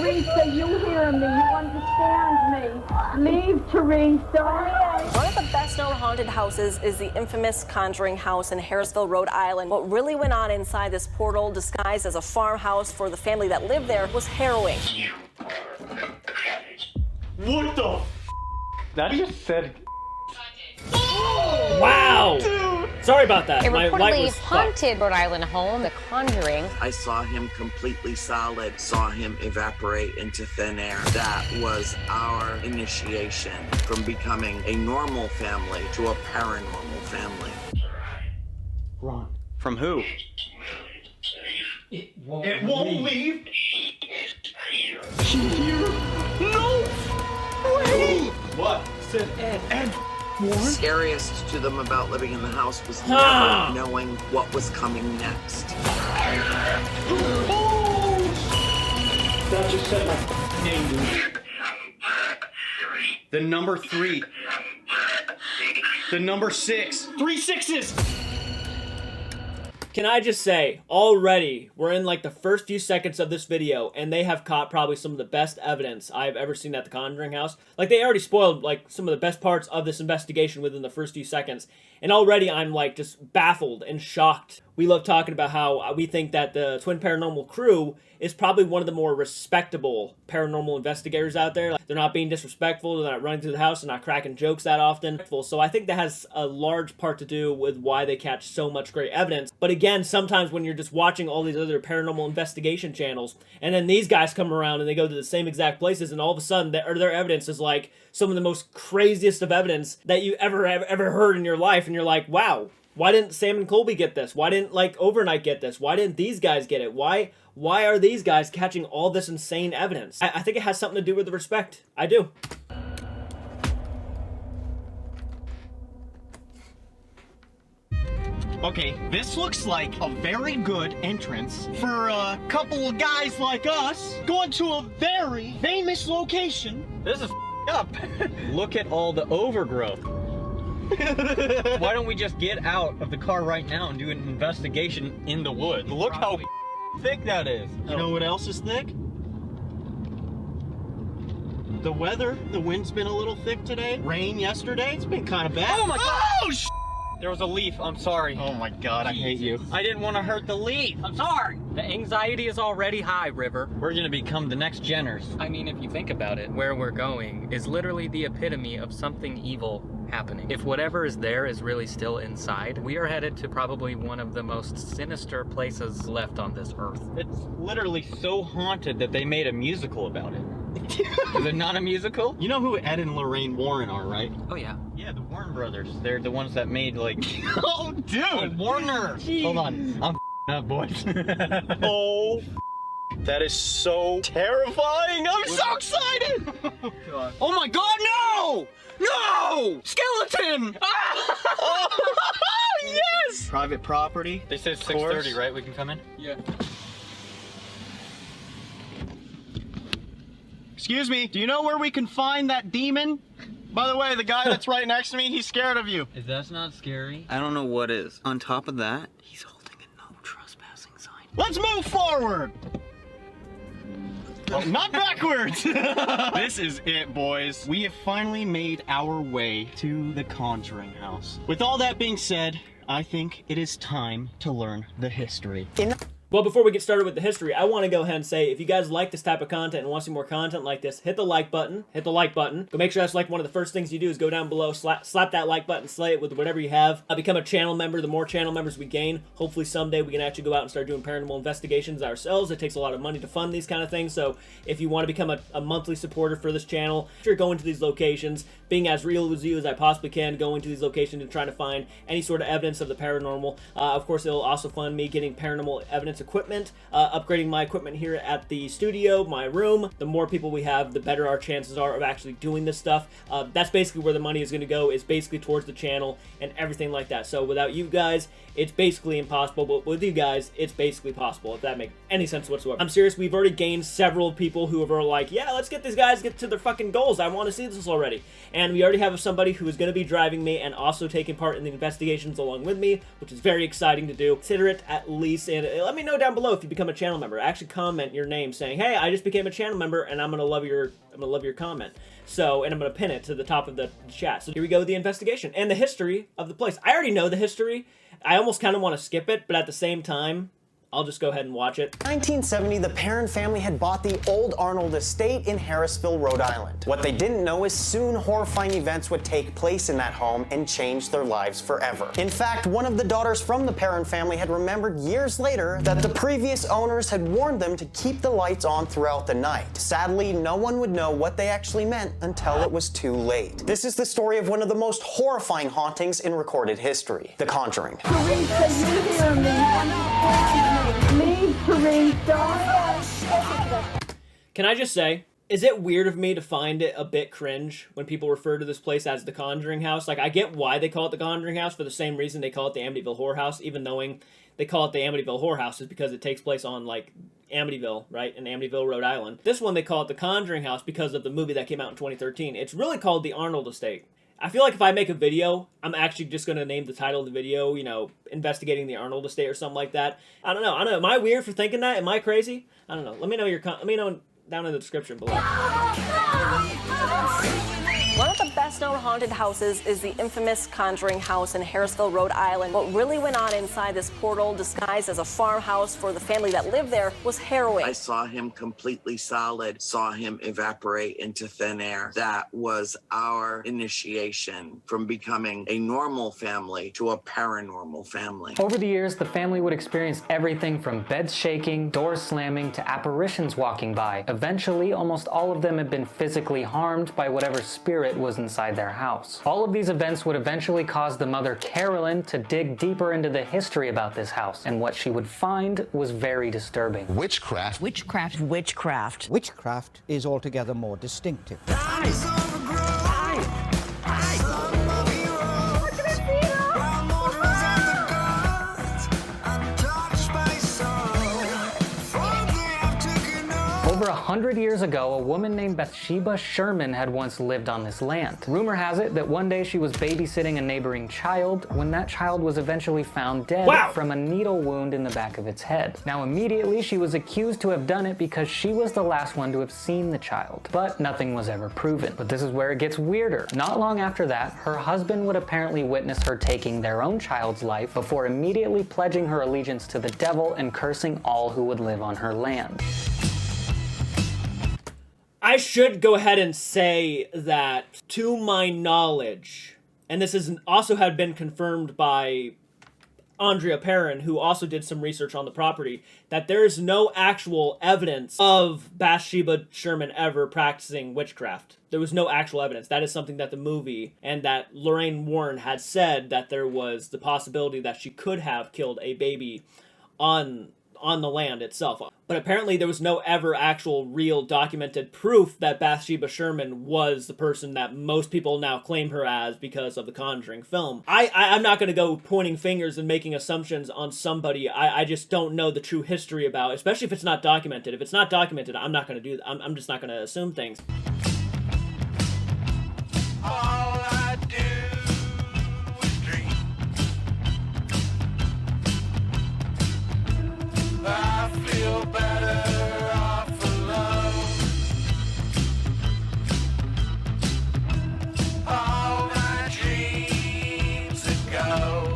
Teresa, you hear me. You understand me. Leave, Teresa. One of the best-known haunted houses is the infamous Conjuring house in Harrisville, Rhode Island. What really went on inside this portal, disguised as a farmhouse for the family that lived there, was harrowing. What the f? That just said... Wow! Dude. Sorry about that. A My light reportedly was haunted Rhode Island home, The Conjuring. I saw him completely solid, saw him evaporate into thin air. That was our initiation from becoming a normal family to a paranormal family. Run. From who? It won't leave. She's here. No way. What? Said Ed. Ed. Scariest to them about living in the house was never knowing what was coming next. Oh! That just said my name, dude. The number 3. The number 6. 3 sixes. Can I just say, already, we're in like the first few seconds of this video, and they have caught probably some of the best evidence I've ever seen at the Conjuring house. Like, they already spoiled like some of the best parts of this investigation within the first few seconds, and already I'm like just baffled and shocked. We love talking about how we think that the Twin Paranormal crew is probably one of the more respectable paranormal investigators out there. Like, they're not being disrespectful, they're not running through the house, they're not cracking jokes that often. So I think that has a large part to do with why they catch so much great evidence. But again, sometimes when you're just watching all these other paranormal investigation channels, and then these guys come around and they go to the same exact places, and all of a sudden their evidence is like some of the most craziest of evidence that you ever heard in your life, and you're like, wow. Why didn't Sam and Colby get this? Why didn't, like, Overnight get this? Why didn't these guys get it? Why are these guys catching all this insane evidence? I think it has something to do with the respect. I do. Okay, this looks like a very good entrance for a couple of guys like us going to a very famous location. This is up. Look at all the overgrowth. Why don't we just get out of the car right now and do an investigation in the woods? Look how thick that is. You know what else is thick? The weather. The wind's been a little thick today. Rain yesterday. It's been kind of bad. Oh my god! Oh, There was a leaf. I'm sorry. Oh my god, I hate you. I didn't want to hurt the leaf. I'm sorry. The anxiety is already high, River. We're gonna become the next Jenners. I mean, if you think about it, where we're going is literally the epitome of something evil happening. If whatever is there is really still inside, we are headed to probably one of the most sinister places left on this earth. It's literally so haunted that they made a musical about it. Is it not a musical? You know who Ed and Lorraine Warren are, right? Oh yeah. Yeah, the Warren brothers. They're the ones that made like... Oh, dude! Oh, Warner! Jeez. Hold on. I'm up, boys. Oh, that is so terrifying! I'm so excited! Oh, God. Oh my god, no! No! Skeleton! Oh, yes! Private property. They said Of course. 6:30, right? We can come in? Yeah. Excuse me, do you know where we can find that demon? By the way, the guy that's right next to me, he's scared of you. If that's not scary. I don't know what is. On top of that, he's holding a no trespassing sign. Let's move forward! Oh, not backwards! This is it, boys. We have finally made our way to the Conjuring house. With all that being said, I think it is time to learn the history. Well, before we get started with the history, I want to go ahead and say, if you guys like this type of content and want to see more content like this, hit the like button. Hit the like button. Go make sure that's like one of the first things you do is go down below, slap that like button, slay it with whatever you have. Become a channel member. The more channel members we gain, hopefully someday we can actually go out and start doing paranormal investigations ourselves. It takes a lot of money to fund these kind of things, so if you want to become a monthly supporter for this channel, sure, going to these locations, being as real with you as I possibly can, going to these locations and trying to find any sort of evidence of the paranormal. Of course, it'll also fund me getting paranormal evidence equipment, upgrading my equipment here at the studio, my room. The more people we have, the better our chances are of actually doing this stuff. That's basically where the money is going to go, is basically towards the channel and everything like that. So without you guys, it's basically impossible, but with you guys, it's basically possible, if that makes any sense whatsoever. I'm serious, we've already gained several people who are like, yeah, let's get these guys get to their fucking goals. I want to see this already. And we already have somebody who is going to be driving me and also taking part in the investigations along with me, which is very exciting to do. Consider it at least, and let me know know down below if you become a channel member. Actually comment your name saying, hey, I just became a channel member and I'm gonna love your comment. So, and I'm gonna pin it to the top of the chat. So here we go with the investigation and the history of the place. I already know the history. I almost kind of want to skip it, but at the same time, I'll just go ahead and watch it. 1970, the Perron family had bought the old Arnold estate in Harrisville, Rhode Island. What they didn't know is soon horrifying events would take place in that home and change their lives forever. In fact, one of the daughters from the Perron family had remembered years later that the previous owners had warned them to keep the lights on throughout the night. Sadly, no one would know what they actually meant until it was too late. This is the story of one of the most horrifying hauntings in recorded history, The Conjuring. Teresa, you hear me. Leave, Teresa. Can I just say, is it weird of me to find it a bit cringe when people refer to this place as the Conjuring House? Like, I get why they call it the Conjuring House for the same reason they call it the Amityville Horror House, even knowing they call it the Amityville Horror House is because it takes place on, like, Amityville, right? In Amityville, Rhode Island. This one they call it the Conjuring House because of the movie that came out in 2013. It's really called the Arnold Estate. I feel like if I make a video, I'm actually just going to name the title of the video, you know, investigating the Arnold Estate or something like that. I don't know. Am I weird for thinking that? Am I crazy? I don't know. Let me know down in the description below. One of the best-known haunted houses is the infamous Conjuring house in Harrisville, Rhode Island. What really went on inside this portal, disguised as a farmhouse for the family that lived there, was harrowing. I saw him completely solid, saw him evaporate into thin air. That was our initiation from becoming a normal family to a paranormal family. Over the years, the family would experience everything from beds shaking, doors slamming, to apparitions walking by. Eventually, almost all of them had been physically harmed by whatever spirit was inside their house. All of these events would eventually cause the mother, Carolyn, to dig deeper into the history about this house, and what she would find was very disturbing. Witchcraft. Witchcraft. Witchcraft. Witchcraft is altogether more distinctive. Over 100 years ago, a woman named Bathsheba Sherman had once lived on this land. Rumor has it that one day she was babysitting a neighboring child when that child was eventually found dead from a needle wound in the back of its head. Now immediately she was accused to have done it because she was the last one to have seen the child, but nothing was ever proven. But this is where it gets weirder. Not long after that, her husband would apparently witness her taking their own child's life before immediately pledging her allegiance to the devil and cursing all who would live on her land. I should go ahead and say that, to my knowledge, and this is also had been confirmed by Andrea Perron, who also did some research on the property, that there is no actual evidence of Bathsheba Sherman ever practicing witchcraft. There was no actual evidence. That is something that the movie and that Lorraine Warren had said, that there was the possibility that she could have killed a baby on the land itself. But apparently there was no ever actual real documented proof that Bathsheba Sherman was the person that most people now claim her as because of the Conjuring film. I'm not going to go pointing fingers and making assumptions on somebody I just don't know the true history about, especially if it's not documented. If it's not documented, I'm not going to do that. I'm just not going to assume things.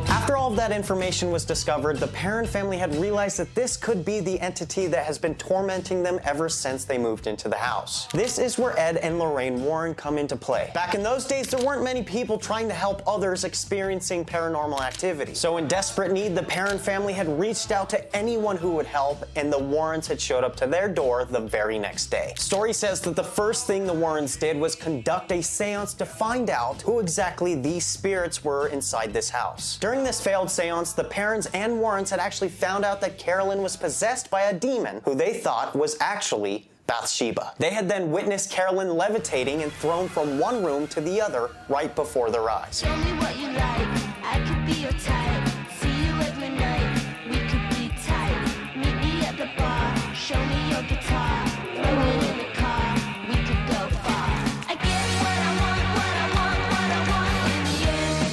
After all of that information was discovered, the Perron family had realized that this could be the entity that has been tormenting them ever since they moved into the house. This is where Ed and Lorraine Warren come into play. Back in those days, there weren't many people trying to help others experiencing paranormal activity. So in desperate need, the Perron family had reached out to anyone who would help, and the Warrens had showed up to their door the very next day. Story says that the first thing the Warrens did was conduct a seance to find out who exactly these spirits were inside this house. During this failed seance, the Perrons and Warrens had actually found out that Carolyn was possessed by a demon who they thought was actually Bathsheba. They had then witnessed Carolyn levitating and thrown from one room to the other right before their eyes. Tell me what you like, I could be your type. See you every night, we could be tight. Meet me at the bar, show me your guitar. Throw it in the car, we could go far. I get what I want, what I want, what I want in the end.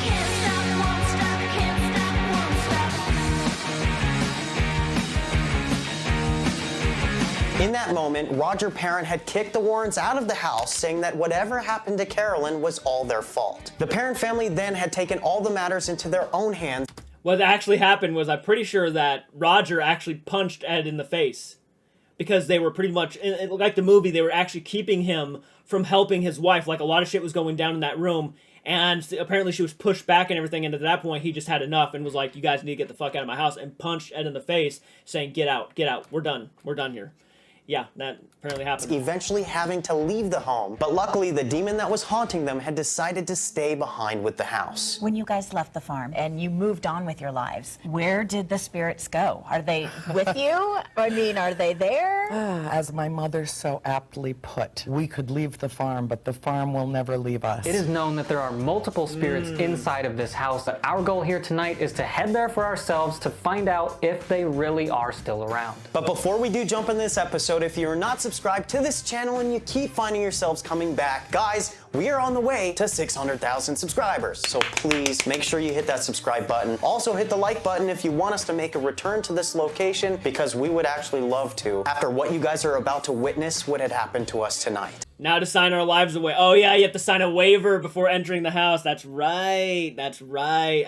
Can't stop, won't stop, can't stop, won't stop. In that moment, Roger Parent had kicked the Warrens out of the house, saying that whatever happened to Carolyn was all their fault. The Parent family then had taken all the matters into their own hands. What actually happened was, I'm pretty sure that Roger actually punched Ed in the face. Because they were pretty much, like the movie, they were actually keeping him from helping his wife. Like, a lot of shit was going down in that room, and apparently she was pushed back and everything, and at that point he just had enough and was like, you guys need to get the fuck out of my house, and punched Ed in the face, saying, get out, we're done here. Yeah, that apparently happened. Eventually having to leave the home, but luckily the demon that was haunting them had decided to stay behind with the house. When you guys left the farm and you moved on with your lives, where did the spirits go? Are they with you? I mean, are they there? As my mother so aptly put, we could leave the farm, but the farm will never leave us. It is known that there are multiple spirits inside of this house, that our goal here tonight is to head there for ourselves to find out if they really are still around. But before we do jump in this episode, if you're not subscribed to this channel and you keep finding yourselves coming back, guys, we are on the way to 600,000 subscribers. So please make sure you hit that subscribe button. Also hit the like button if you want us to make a return to this location, because we would actually love to, after what you guys are about to witness what had happened to us tonight. Now to sign our lives away. Oh yeah, you have to sign a waiver before entering the house. That's right.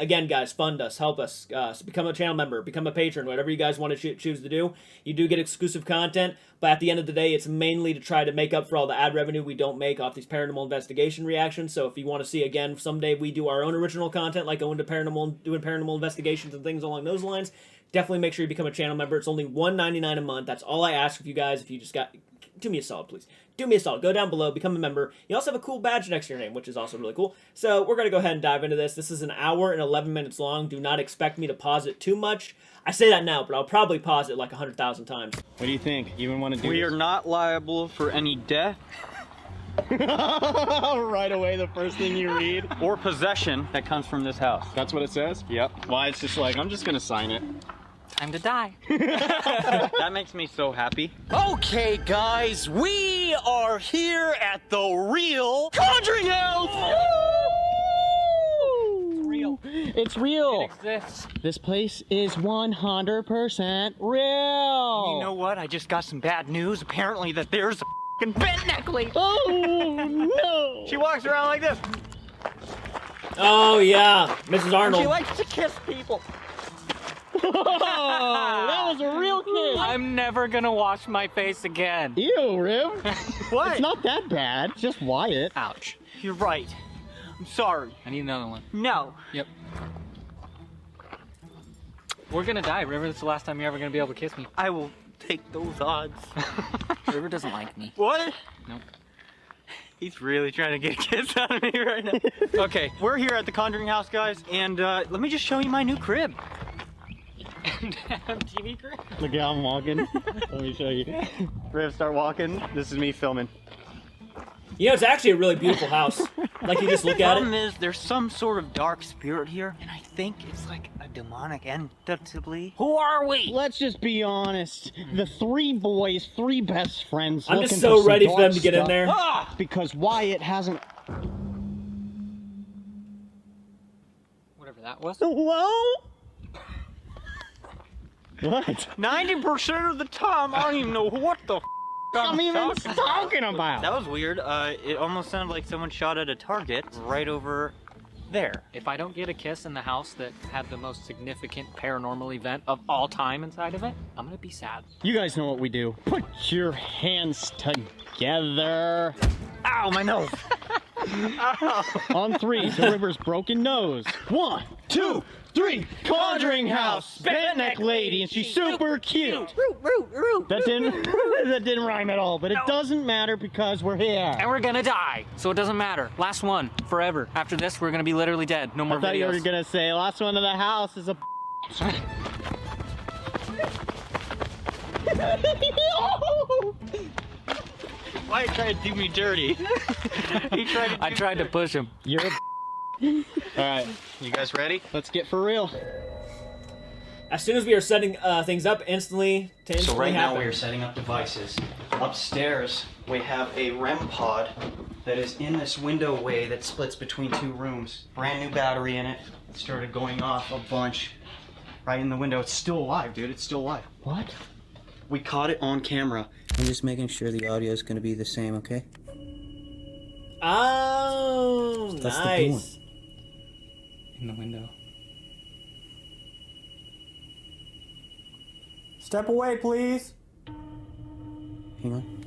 Again, guys, fund us, help us, become a channel member, become a patron, whatever you guys want to choose to do. You do get exclusive content, but at the end of the day, it's mainly to try to make up for all the ad revenue we don't make off these paranormal investigation reactions. So if you want to see, again, someday we do our own original content, like going to paranormal, doing paranormal investigations and things along those lines, definitely make sure you become a channel member. It's only $1.99 a month. That's all I ask of you guys. If you just got, do me a solid, please. Do me a solid. Go down below, become a member. You also have a cool badge next to your name, which is also really cool. So we're going to go ahead and dive into this. This is an hour and 11 minutes long. Do not expect me to pause it too much. I say that now, but I'll probably pause it like 100,000 times. What do you think? You even want to do We this? are not liable for any death. Right away, the first thing you read. Or possession that comes from this house. That's what it says? Yep. Why, it's just like, I'm just gonna sign it. Time to die. That makes me so happy. Okay, guys, we are here at the real Conjuring House! It's real. It's real. It exists. This place is 100% real. You know what? I just got some bad news. Apparently that there's a f***ing bent neck lady. Oh, no. She walks around like this. Oh yeah, Mrs. Arnold. She likes to kiss people. Oh, that was a real kiss. I'm never gonna wash my face again. Ew, Rib. What? It's not that bad. It's just Wyatt. Ouch. You're right. I'm sorry. I need another one. No. Yep. We're gonna die, River. That's the last time you're ever gonna be able to kiss me. I will take those odds. River doesn't like me. What? Nope. He's really trying to get a kiss out of me right now. Okay, we're here at the Conjuring House, guys, and let me just show you my new crib. TV crib? Look how I'm walking. Let me show you. Riv, start walking. This is me filming. You know, it's actually a really beautiful house. Like, you just look at Problem it. is, there's some sort of dark spirit here, and I think it's like a demonic entity. Who are we? Let's just be honest. The three boys, three best friends. I'm just looking so some ready for dark them to get in stuff. there. Ah! Because Wyatt hasn't. Whatever that was. Hello? What? 90% of the time, I don't even know what the I'm even talking about. That was weird. It almost sounded like someone shot at a target right over there. If I don't get a kiss in the house that had the most significant paranormal event of all time inside of it, I'm gonna be sad. You guys know what we do. Put your hands together. Ow, my nose. On three, to River's broken nose. 1, 2, 3. Conjuring House, bent neck lady, and she's super cute. That didn't rhyme at all, but it doesn't matter because we're here. And we're gonna die, so it doesn't matter. Last one, forever. After this, we're gonna be literally dead. No more I thought videos. you were gonna say last one to the house is a. Why trying to do me dirty? I tried to push him. You're a. Alright, you guys ready? Let's get for real. As soon as we are setting things up, instantly So right now happen. we are setting up devices. Upstairs we have a REM pod that is in this window way that splits between two rooms. Brand new battery in it. It started going off a bunch right in the window. It's still alive, dude. It's still alive. What? We caught it on camera. I'm just making sure the audio is going to be the same, okay? Oh, That's nice. In the window. Step away, please. Hang on.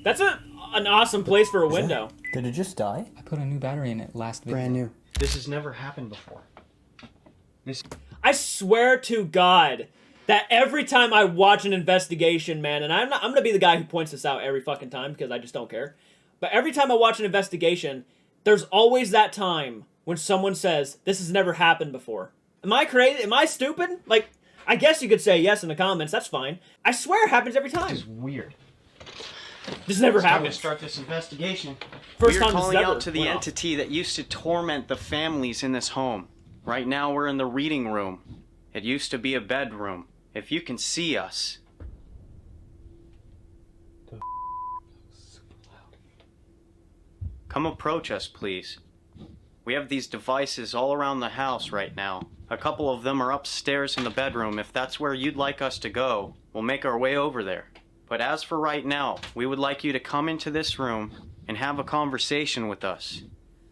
That's an awesome place for a window. Did it just die? I put a new battery in it last video. Brand new. This has never happened before. I swear to God that every time I watch an investigation, man, and I'm gonna be the guy who points this out every fucking time because I just don't care. But every time I watch an investigation, there's always that time when someone says, "This has never happened before." Am I crazy? Am I stupid? Like, I guess you could say yes in the comments. That's fine. I swear it happens every time. This is weird. This never It's time happened. to start this investigation. First We're time this calling ever out to the went off. entity that used to torment the families in this home. Right now we're in the reading room. It used to be a bedroom. If you can see us. Come approach us, please. We have these devices all around the house right now. A couple of them are upstairs in the bedroom. If that's where you'd like us to go, we'll make our way over there. But as for right now, we would like you to come into this room and have a conversation with us.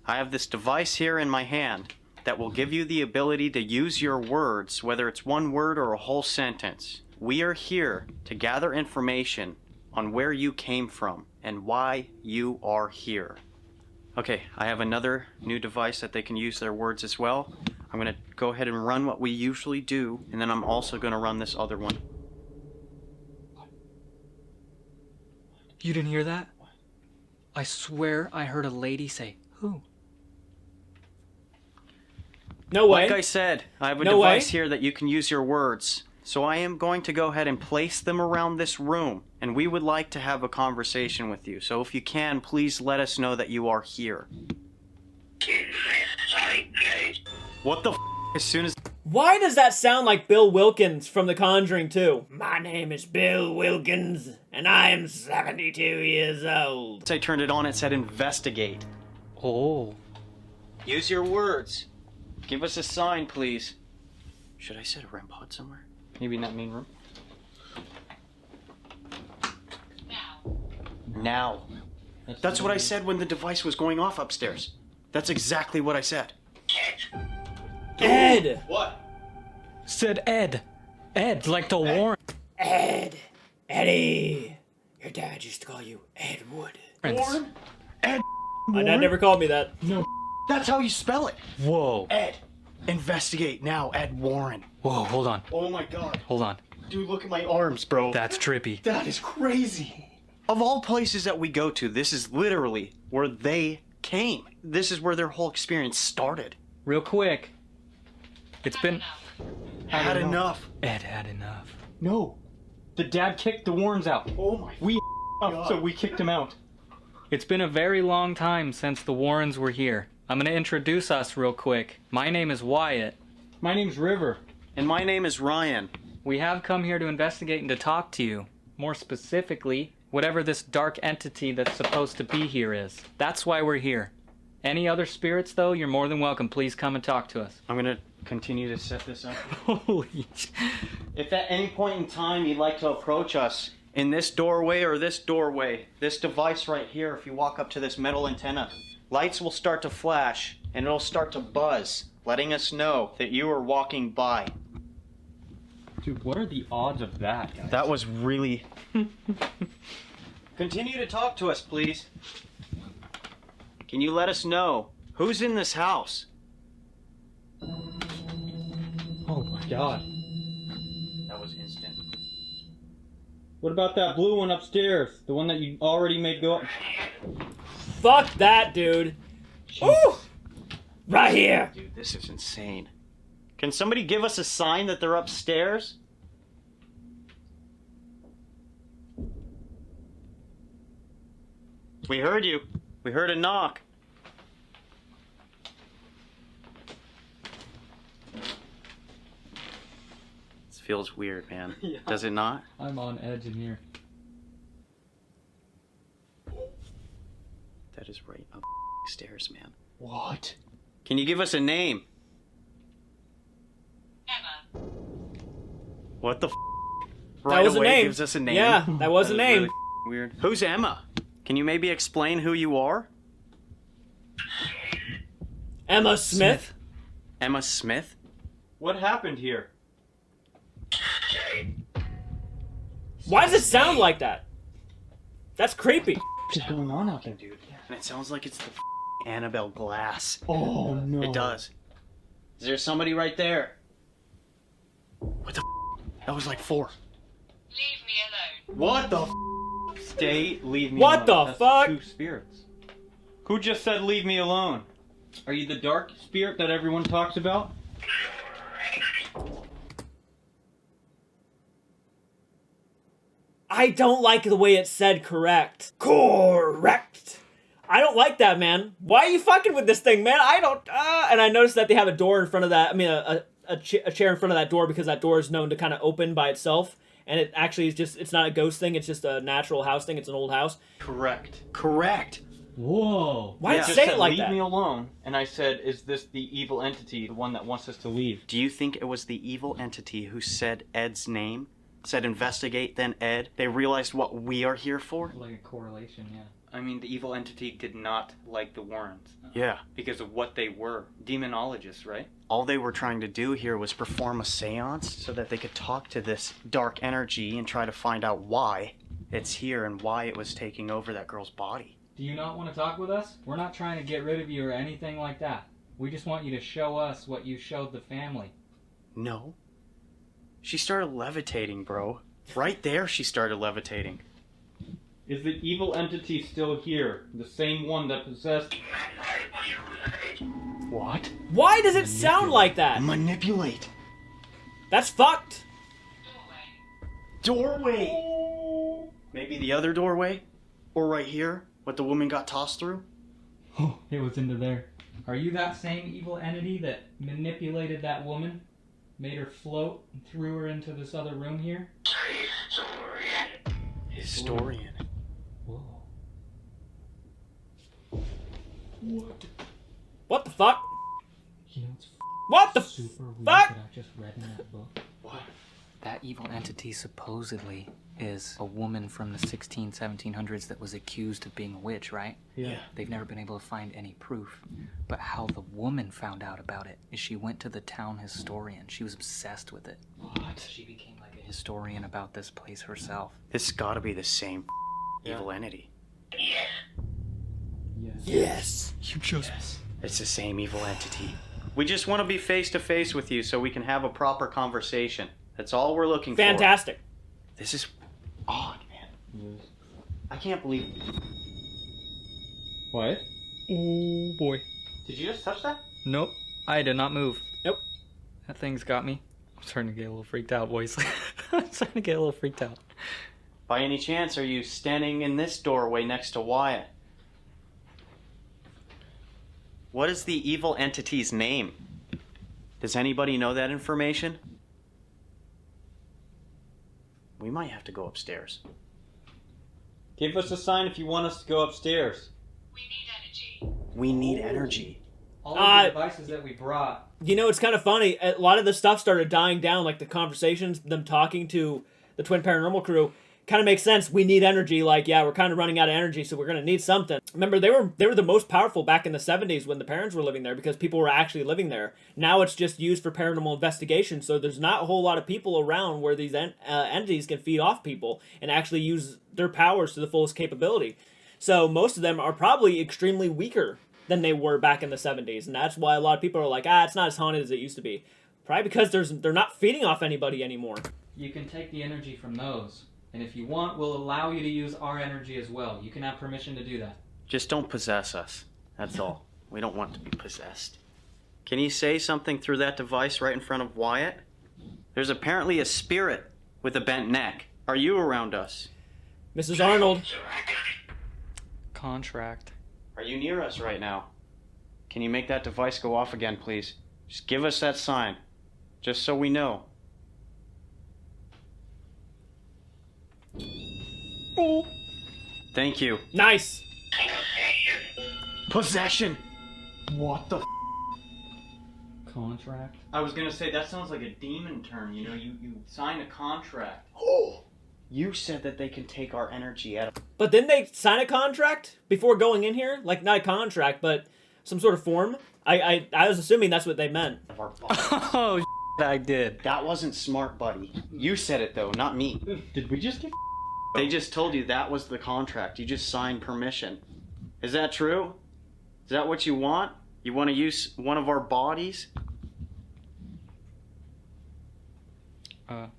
I have this device here in my hand that will give you the ability to use your words, whether it's one word or a whole sentence. We are here to gather information on where you came from and why you are here. Okay, I have another new device that they can use their words as well. I'm gonna go ahead and run what we usually do, and then I'm also gonna run this other one. You didn't hear that? I swear I heard a lady say, "Who?" No way. Like I said, I have a No device way. here that you can use your words. So I am going to go ahead and place them around this room, and we would like to have a conversation with you. So if you can, please let us know that you are here. What the f***? As soon as... Why does that sound like Bill Wilkins from The Conjuring 2? My name is Bill Wilkins, and I am 72 years old. I turned it on, it said investigate. Oh. Use your words. Give us a sign, please. Should I set a REM pod somewhere? Maybe in that main room? Now. That's what I said when the device was going off upstairs. That's exactly what I said. Ed! What? Said Ed. Ed, like the Warren. Ed. Eddie. Your dad used to call you Ed Wood. Warren? Ed. My dad never called me that. No. That's how you spell it. Whoa. Ed. Investigate now, Ed Warren. Whoa, hold on. Oh my god. Hold on. Dude, look at my arms, bro. That's trippy. That is crazy. Of all places that we go to, this is literally where they came. This is where their whole experience started. Real quick. It's been... Had enough. Ed had enough. No. The dad kicked the Warrens out. Oh my We God. so we kicked him out. It's been a very long time since the Warrens were here. I'm gonna introduce us real quick. My name is Wyatt. My name's River. And my name is Ryan. We have come here to investigate and to talk to you. More specifically, whatever this dark entity that's supposed to be here is. That's why we're here. Any other spirits, though, you're more than welcome. Please come and talk to us. I'm gonna continue to set this up. Holy... If at any point in time you'd like to approach us in this doorway or this doorway, this device right here, if you walk up to this metal antenna, lights will start to flash and it'll start to buzz, letting us know that you are walking by. Dude, what are the odds of that, guys? That was really... Continue to talk to us, please. Can you let us know who's in this house? Oh my god. That was instant. What about that blue one upstairs? The one that you already made go up? Fuck that, dude. Ooh! Right here. Dude, this is insane. Can somebody give us a sign that they're upstairs? We heard you. We heard a knock. This feels weird, man. Yeah. Does it not? I'm on edge in here. That is right up stairs, man. What? Can you give us a name? Emma. What the right was a away name. gives us a name. Yeah, that was a is name. really weird. Who's Emma? Can you maybe explain who you are? Emma Smith? Emma Smith? What happened here? Why does it sound like that? That's creepy. What's going on out there, dude? And it sounds like it's the Annabelle Glass. Oh no. It does. Is there somebody right there? What the That was like 4. Leave me alone. What the Stay, leave me What alone. the fuck? 2 spirits. Who just said leave me alone? Are you the dark spirit that everyone talks about? I don't like the way it said correct. Correct. I don't like that, man. Why are you fucking with this thing, man? I don't, and I noticed that they have a door in front of that, I mean, a chair in front of that door because that door is known to kind of open by itself. And it actually is just, it's not a ghost thing, it's just a natural house thing, it's an old house. Correct. Correct. Whoa. Why You say just it said, like leave that? me alone. And I said, is this the evil entity, the one that wants us to leave? Do you think it was the evil entity who said Ed's name? Said investigate, then Ed? They realized what we are here for? Like a correlation, yeah. I mean, the evil entity did not like the Warrens. Yeah. Because of what they were. Demonologists, right? All they were trying to do here was perform a seance so that they could talk to this dark energy and try to find out why it's here and why it was taking over that girl's body. Do you not want to talk with us? We're not trying to get rid of you or anything like that. We just want you to show us what you showed the family. No. She started levitating, bro. Right there she started levitating. Is the evil entity still here? The same one that possessed... What? Why does it sound like that? Manipulate. That's fucked. Doorway. Maybe the other doorway? Or right here? What the woman got tossed through? Oh, it was into there. Are you that same evil entity that manipulated that woman? Made her float and threw her into this other room here? Historian. Whoa. What the fuck? You know, it's What the super weird fuck? that I just read in that book. What? That evil entity supposedly is a woman from the 1700s that was accused of being a witch, right? Yeah. They've never been able to find any proof. But how the woman found out about it is she went to the town historian. She was obsessed with it. What? She became like a historian about this place herself. This gotta be the same evil entity. Yes. You just... It's the same evil entity. We just want to be face to face with you so we can have a proper conversation. That's all we're looking for. Fantastic. This is odd, man. I can't believe... What? Oh boy. Did you just touch that? Nope. I did not move. Nope. That thing's got me. I'm starting to get a little freaked out, boys. I'm starting to get a little freaked out. By any chance, are you standing in this doorway next to Wyatt? What is the evil entity's name? Does anybody know that information? We might have to go upstairs. Give us a sign if you want us to go upstairs. We need energy. All of the devices that we brought. You know, it's kind of funny. A lot of the stuff started dying down, like the conversations, them talking to the Twin Paranormal crew. Kind of makes sense. We need energy. Like, yeah, we're kind of running out of energy, so we're going to need something. Remember, they were the most powerful back in the 70s when the parents were living there because people were actually living there. Now it's just used for paranormal investigation, so there's not a whole lot of people around where these entities can feed off people and actually use their powers to the fullest capability. So most of them are probably extremely weaker than they were back in the 70s, and that's why a lot of people are like, it's not as haunted as it used to be. Probably because they're not feeding off anybody anymore. You can take the energy from those. And if you want, we'll allow you to use our energy as well. You can have permission to do that. Just don't possess us. That's all. We don't want to be possessed. Can you say something through that device right in front of Wyatt? There's apparently a spirit with a bent neck. Are you around us? Mrs. Arnold. Contract. Are you near us right now? Can you make that device go off again, please? Just give us that sign. Just so we know. Thank you. Nice. Possession. What the contract? I was gonna say, that sounds like a demon term, you know, you sign a contract. Oh! You said that they can take our energy out. But didn't they sign a contract before going in here? Like, not a contract, but some sort of form? I was assuming that's what they meant. Oh, I did. That wasn't smart, buddy. You said it, though, not me. Did we just get... They just told you that was the contract. You just signed permission. Is that true? Is that what you want? You want to use one of our bodies? Did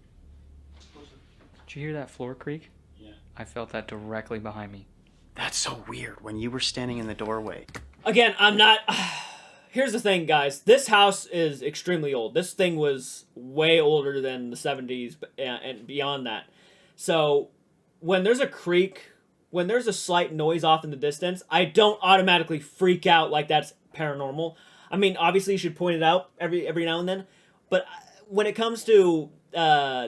you hear that floor creak? Yeah. I felt that directly behind me. That's so weird when you were standing in the doorway. Again, I'm not... Here's the thing, guys. This house is extremely old. This thing was way older than the 70s and beyond that. So, when there's a creak, when there's a slight noise off in the distance, I don't automatically freak out like that's paranormal. I mean, obviously you should point it out every now and then. But when it comes to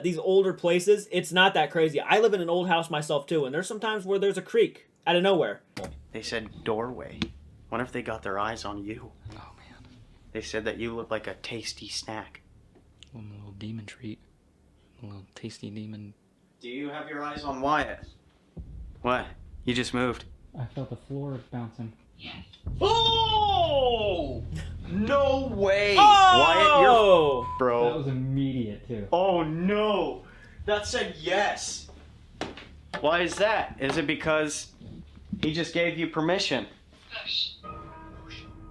these older places, it's not that crazy. I live in an old house myself too, and there's some times where there's a creak out of nowhere. They said doorway. What if they got their eyes on you? Oh, man. They said that you look like a tasty snack. A little demon treat. A little tasty demon. Do you have your eyes on Wyatt? What? You just moved. I felt the floor bouncing. Oh! No way! Oh! Wyatt, you're bro. That was immediate, too. Oh no! That said yes! Why is that? Is it because he just gave you permission?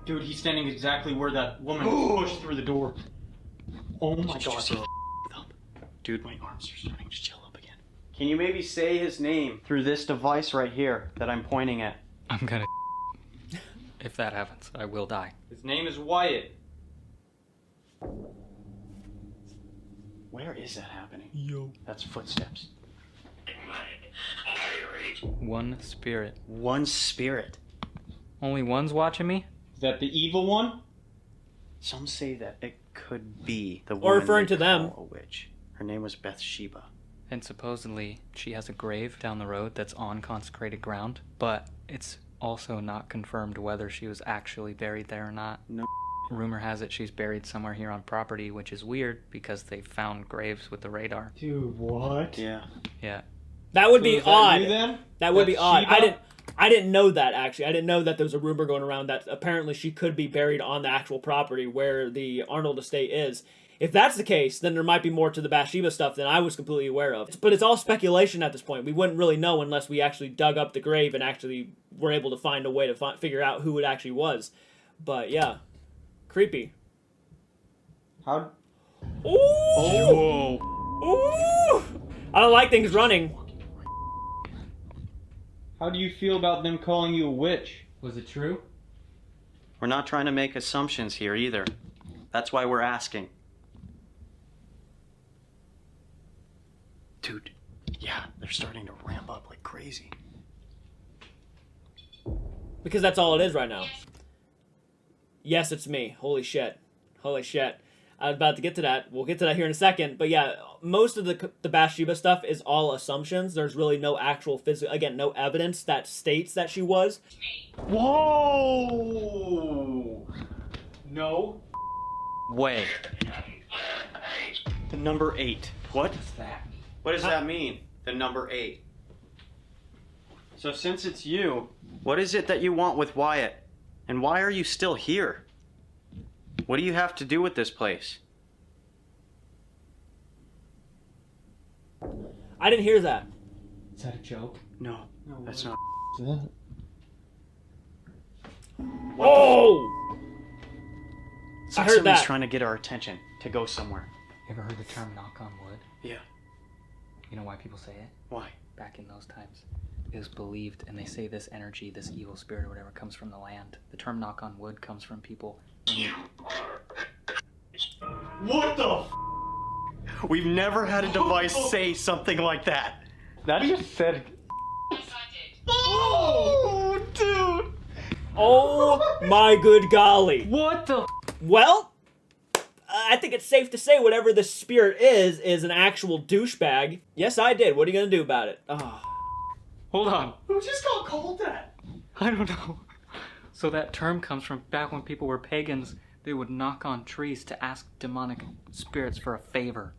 Dude, he's standing exactly where that woman pushed through the door. Oh my god. Dude, my arms are starting to chill up again. Can you maybe say his name through this device right here that I'm pointing at? I'm gonna... If that happens, I will die. His name is Wyatt. Where is that happening? Yo. That's footsteps. One spirit. One spirit. Only one's watching me? Is that the evil one? Some say that it could be the Or woman referring they to them. call a witch. Her name was Bathsheba. And supposedly, she has a grave down the road that's on consecrated ground, but it's also not confirmed whether she was actually buried there or not. No. Rumor has it she's buried somewhere here on property, which is weird because they found graves with the radar. Dude, what? Yeah. Yeah. That would be is that odd. you then? That would be That's odd. Sheba? I didn't know that, actually. I didn't know that there was a rumor going around that apparently she could be buried on the actual property where the Arnold estate is. If that's the case, then there might be more to the Bathsheba stuff than I was completely aware of. But it's all speculation at this point. We wouldn't really know unless we actually dug up the grave and actually were able to find a way to figure out who it actually was. But yeah, creepy. How? Ooh! Whoa! Ooh! I don't like things running. How do you feel about them calling you a witch? Was it true? We're not trying to make assumptions here either. That's why we're asking. Dude, yeah, they're starting to ramp up like crazy. Because that's all it is right now. Yes, it's me. Holy shit. Holy shit. I was about to get to that. We'll get to that here in a second. But yeah, most of the Bathsheba stuff is all assumptions. There's really no actual physical, again, no evidence that states that she was. Whoa! No way. The number 8. What? What's that? What does that mean? The number 8. So since it's you, what is it that you want with Wyatt? And why are you still here? What do you have to do with this place? I didn't hear that. Is that a joke? No, that's not. Oh! It's I like heard somebody's that. trying to get our attention to go somewhere. You ever heard the term knock on wood? Yeah. You know why people say it? Why? Back in those times, it was believed, and they say this energy, this evil spirit or whatever, comes from the land. The term knock on wood comes from people. What the f? We've never had a device say something like that. That just said... Oh, dude! Oh my good golly. What the? Well, I think it's safe to say whatever the spirit is an actual douchebag. Yes, I did. What are you gonna do about it? Oh. Hold on. Who just got called that? I don't know. So that term comes from back when people were pagans. They would knock on trees to ask demonic spirits for a favor.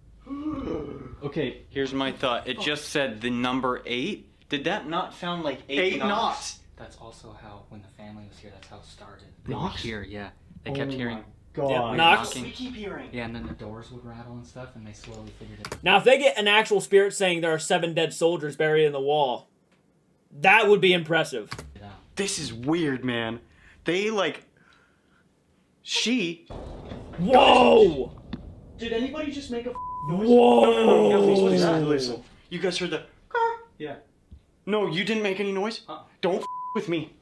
Okay, here's my thought. It just said the number 8. Did that not sound like 8 knocks? That's also how, when the family was here, that's how it started. Knocks? They would hear, yeah. They kept hearing. God. Yep, knocks. We keep hearing. Yeah, and then the doors would rattle and stuff, and they slowly figured it out. Now, if they get an actual spirit saying there are 7 dead soldiers buried in the wall, that would be impressive. This is weird, man. They, like... She... Whoa! Did anybody just make a noise? Whoa! No, listen. You guys heard the... Yeah. No, you didn't make any noise? Don't with me.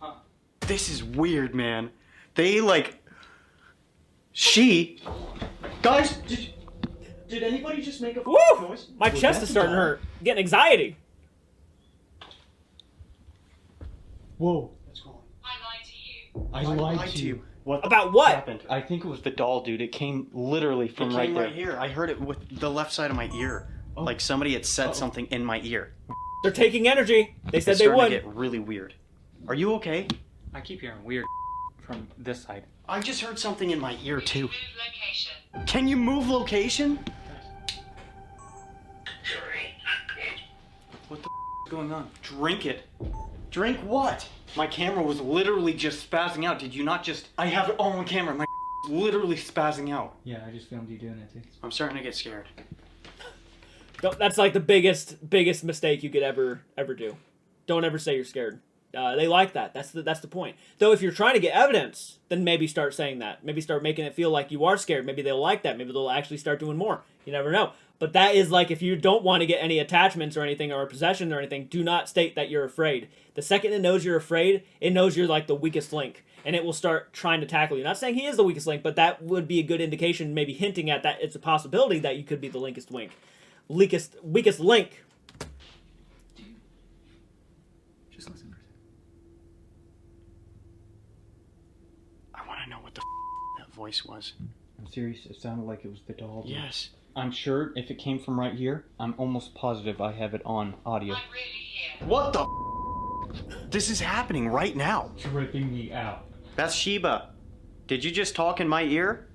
This is weird, man. They, like... She... Guys, did anybody just make a noise? My chest is starting to hurt. I'm getting anxiety. Whoa. What's going on? I lied to you. What About what? happened? I think it was the doll, dude. It came literally from right there. Right here. I heard it with the left side of my ear. Oh. Like somebody had said something in my ear. They're taking energy. They said it's they would. It's starting to get really weird. Are you okay? I keep hearing weird from this side. I just heard something in my ear too. Can you move location? What the is going on? Drink it. Drink what? My camera was literally just spazzing out. Did you not just... I have it all on camera. My literally spazzing out. Yeah, I just filmed you doing it too. I'm starting to get scared. That's like the biggest mistake you could ever do. Don't ever say you're scared. They like that. That's the point. Though if you're trying to get evidence, then maybe start saying that. Maybe start making it feel like you are scared. Maybe they'll like that. Maybe they'll actually start doing more. You never know. But that is like, if you don't want to get any attachments or anything, or possession or anything, do not state that you're afraid. The second it knows you're afraid, it knows you're like the weakest link, and it will start trying to tackle you. Not saying he is the weakest link, but that would be a good indication, maybe hinting at that it's a possibility that you could be the weakest link. Weakest link. Just listen for a second. I want to know what the that voice was. I'm serious. It sounded like it was the doll. Yes. I'm sure if it came from right here, I'm almost positive I have it on audio. What the This is happening right now. Tripping me out. Bathsheba, did you just talk in my ear?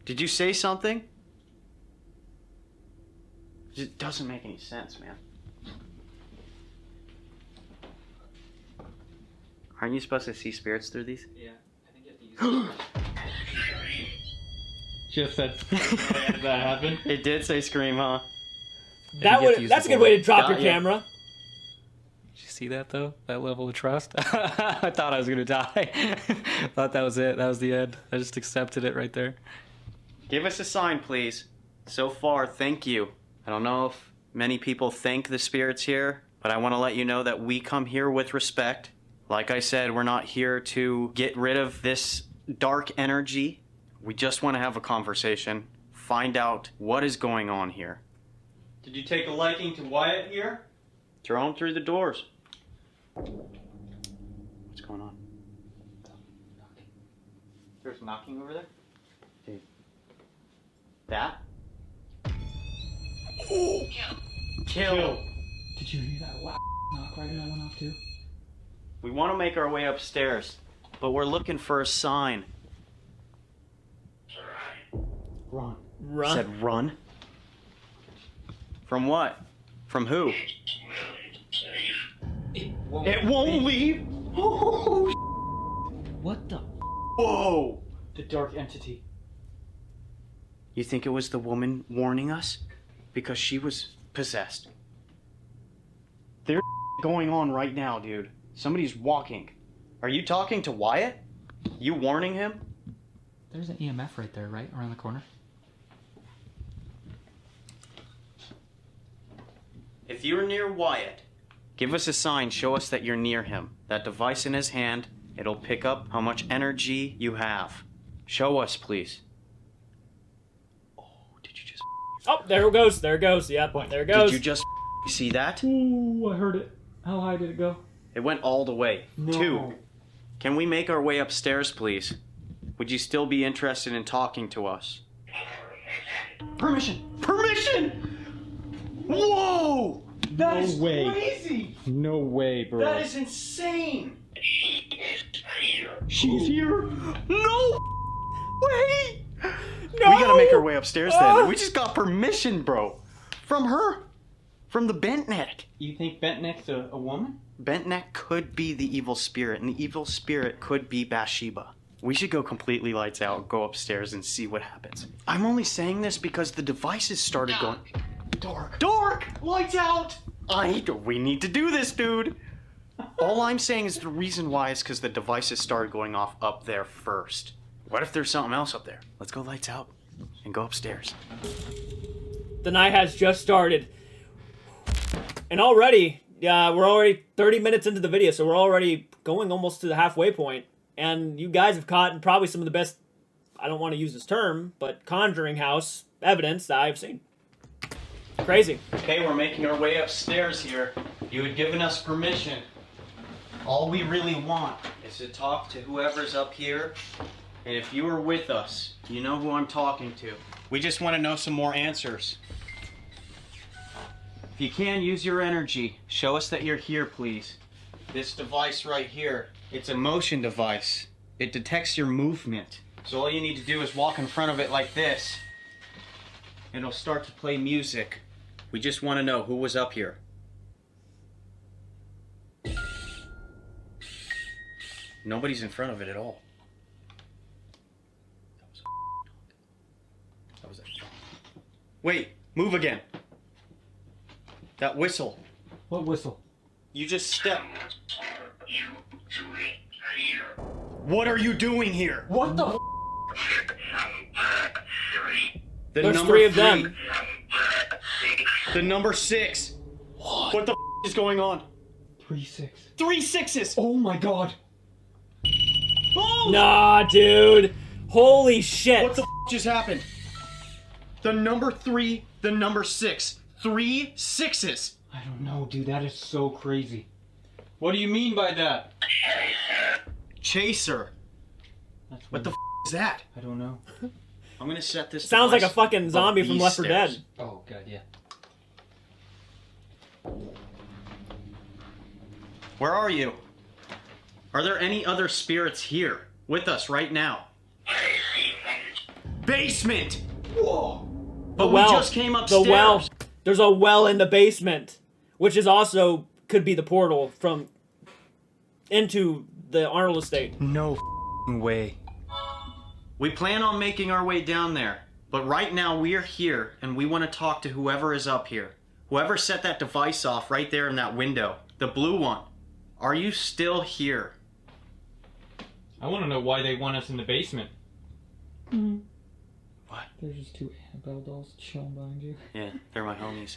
Did you say something? It doesn't make any sense, man. Aren't you supposed to see spirits through these? Yeah, I think you have to use it. Just that happened. It did say scream, huh? That's a good way to drop your camera. Did you see that though? That level of trust? I thought I was gonna die. Thought that was it. That was the end. I just accepted it right there. Give us a sign, please. So far, thank you. I don't know if many people thank the spirits here, but I want to let you know that we come here with respect. Like I said, we're not here to get rid of this dark energy. We just want to have a conversation, find out what is going on here. Did you take a liking to Wyatt here? Throw him through the doors. What's going on? There's knocking over there? Dude. That? Kill. Did you hear that loud knock right when I went off too? We want to make our way upstairs, but we're looking for a sign. Run. Run. Said run? From what? From who? It won't leave? Oh, what the? whoa! The dark entity. You think it was the woman warning us? Because she was possessed. There's going on right now, dude. Somebody's walking. Are you talking to Wyatt? You warning him? There's an EMF right there, right? Around the corner? If you're near Wyatt, give us a sign, show us that you're near him. That device in his hand, it'll pick up how much energy you have. Show us, please. Oh, did you just... Oh, there it goes. There it goes. Yep, there it goes. Did you just see that? Ooh, I heard it. How high did it go? It went all the way. No. 2. Can we make our way upstairs, please? Would you still be interested in talking to us? Permission! Permission! Whoa! That is crazy! No way, bro. That is insane! She's here? No! Wait! No! We gotta make our way upstairs then. We just got permission, bro. From her. From the bent neck. You think bent neck's a woman? Bent neck could be the evil spirit, and the evil spirit could be Bathsheba. We should go completely lights out, go upstairs, and see what happens. I'm only saying this because the devices started going... Dark! Lights out! We need to do this, dude! All I'm saying is the reason why is because the devices started going off up there first. What if there's something else up there? Let's go lights out and go upstairs. The night has just started. And already, we're already 30 minutes into the video, so we're already going almost to the halfway point. And you guys have caught probably some of the best, I don't want to use this term, but Conjuring House evidence that I've seen. Crazy. Okay, we're making our way upstairs here. You had given us permission. All we really want is to talk to whoever's up here. And if you were with us, you know who I'm talking to. We just want to know some more answers. If you can, use your energy. Show us that you're here, please. This device right here, it's a motion device. It detects your movement. So all you need to do is walk in front of it like this. It'll start to play music. We just want to know who was up here. Nobody's in front of it at all. That was a... Wait, move again. That whistle. What whistle? You just stepped. What are you doing here? What the? There's three of them. The number 6. What the is going on? 3 6. 3 6s. Oh my god. Oh! Nah, dude. Holy shit. What the just happened? The number 3, the number 6. 3 6s. I don't know, dude. That is so crazy. What do you mean by that? Chaser. What the is that? I don't know. I'm gonna set this. Sounds like a fucking zombie from Left 4 Dead. Oh god, yeah. Where are you? Are there any other spirits here with us right now? Basement! Whoa! But we just came upstairs. The well. There's a well in the basement, which is also could be the portal from into the Arnold estate. No way. We plan on making our way down there, but right now we are here and we want to talk to whoever is up here. Whoever set that device off right there in that window, the blue one. Are you still here? I want to know why they want us in the basement. Mm-hmm. What? There's just 2 Annabelle dolls chilling behind you. Yeah, they're my homies.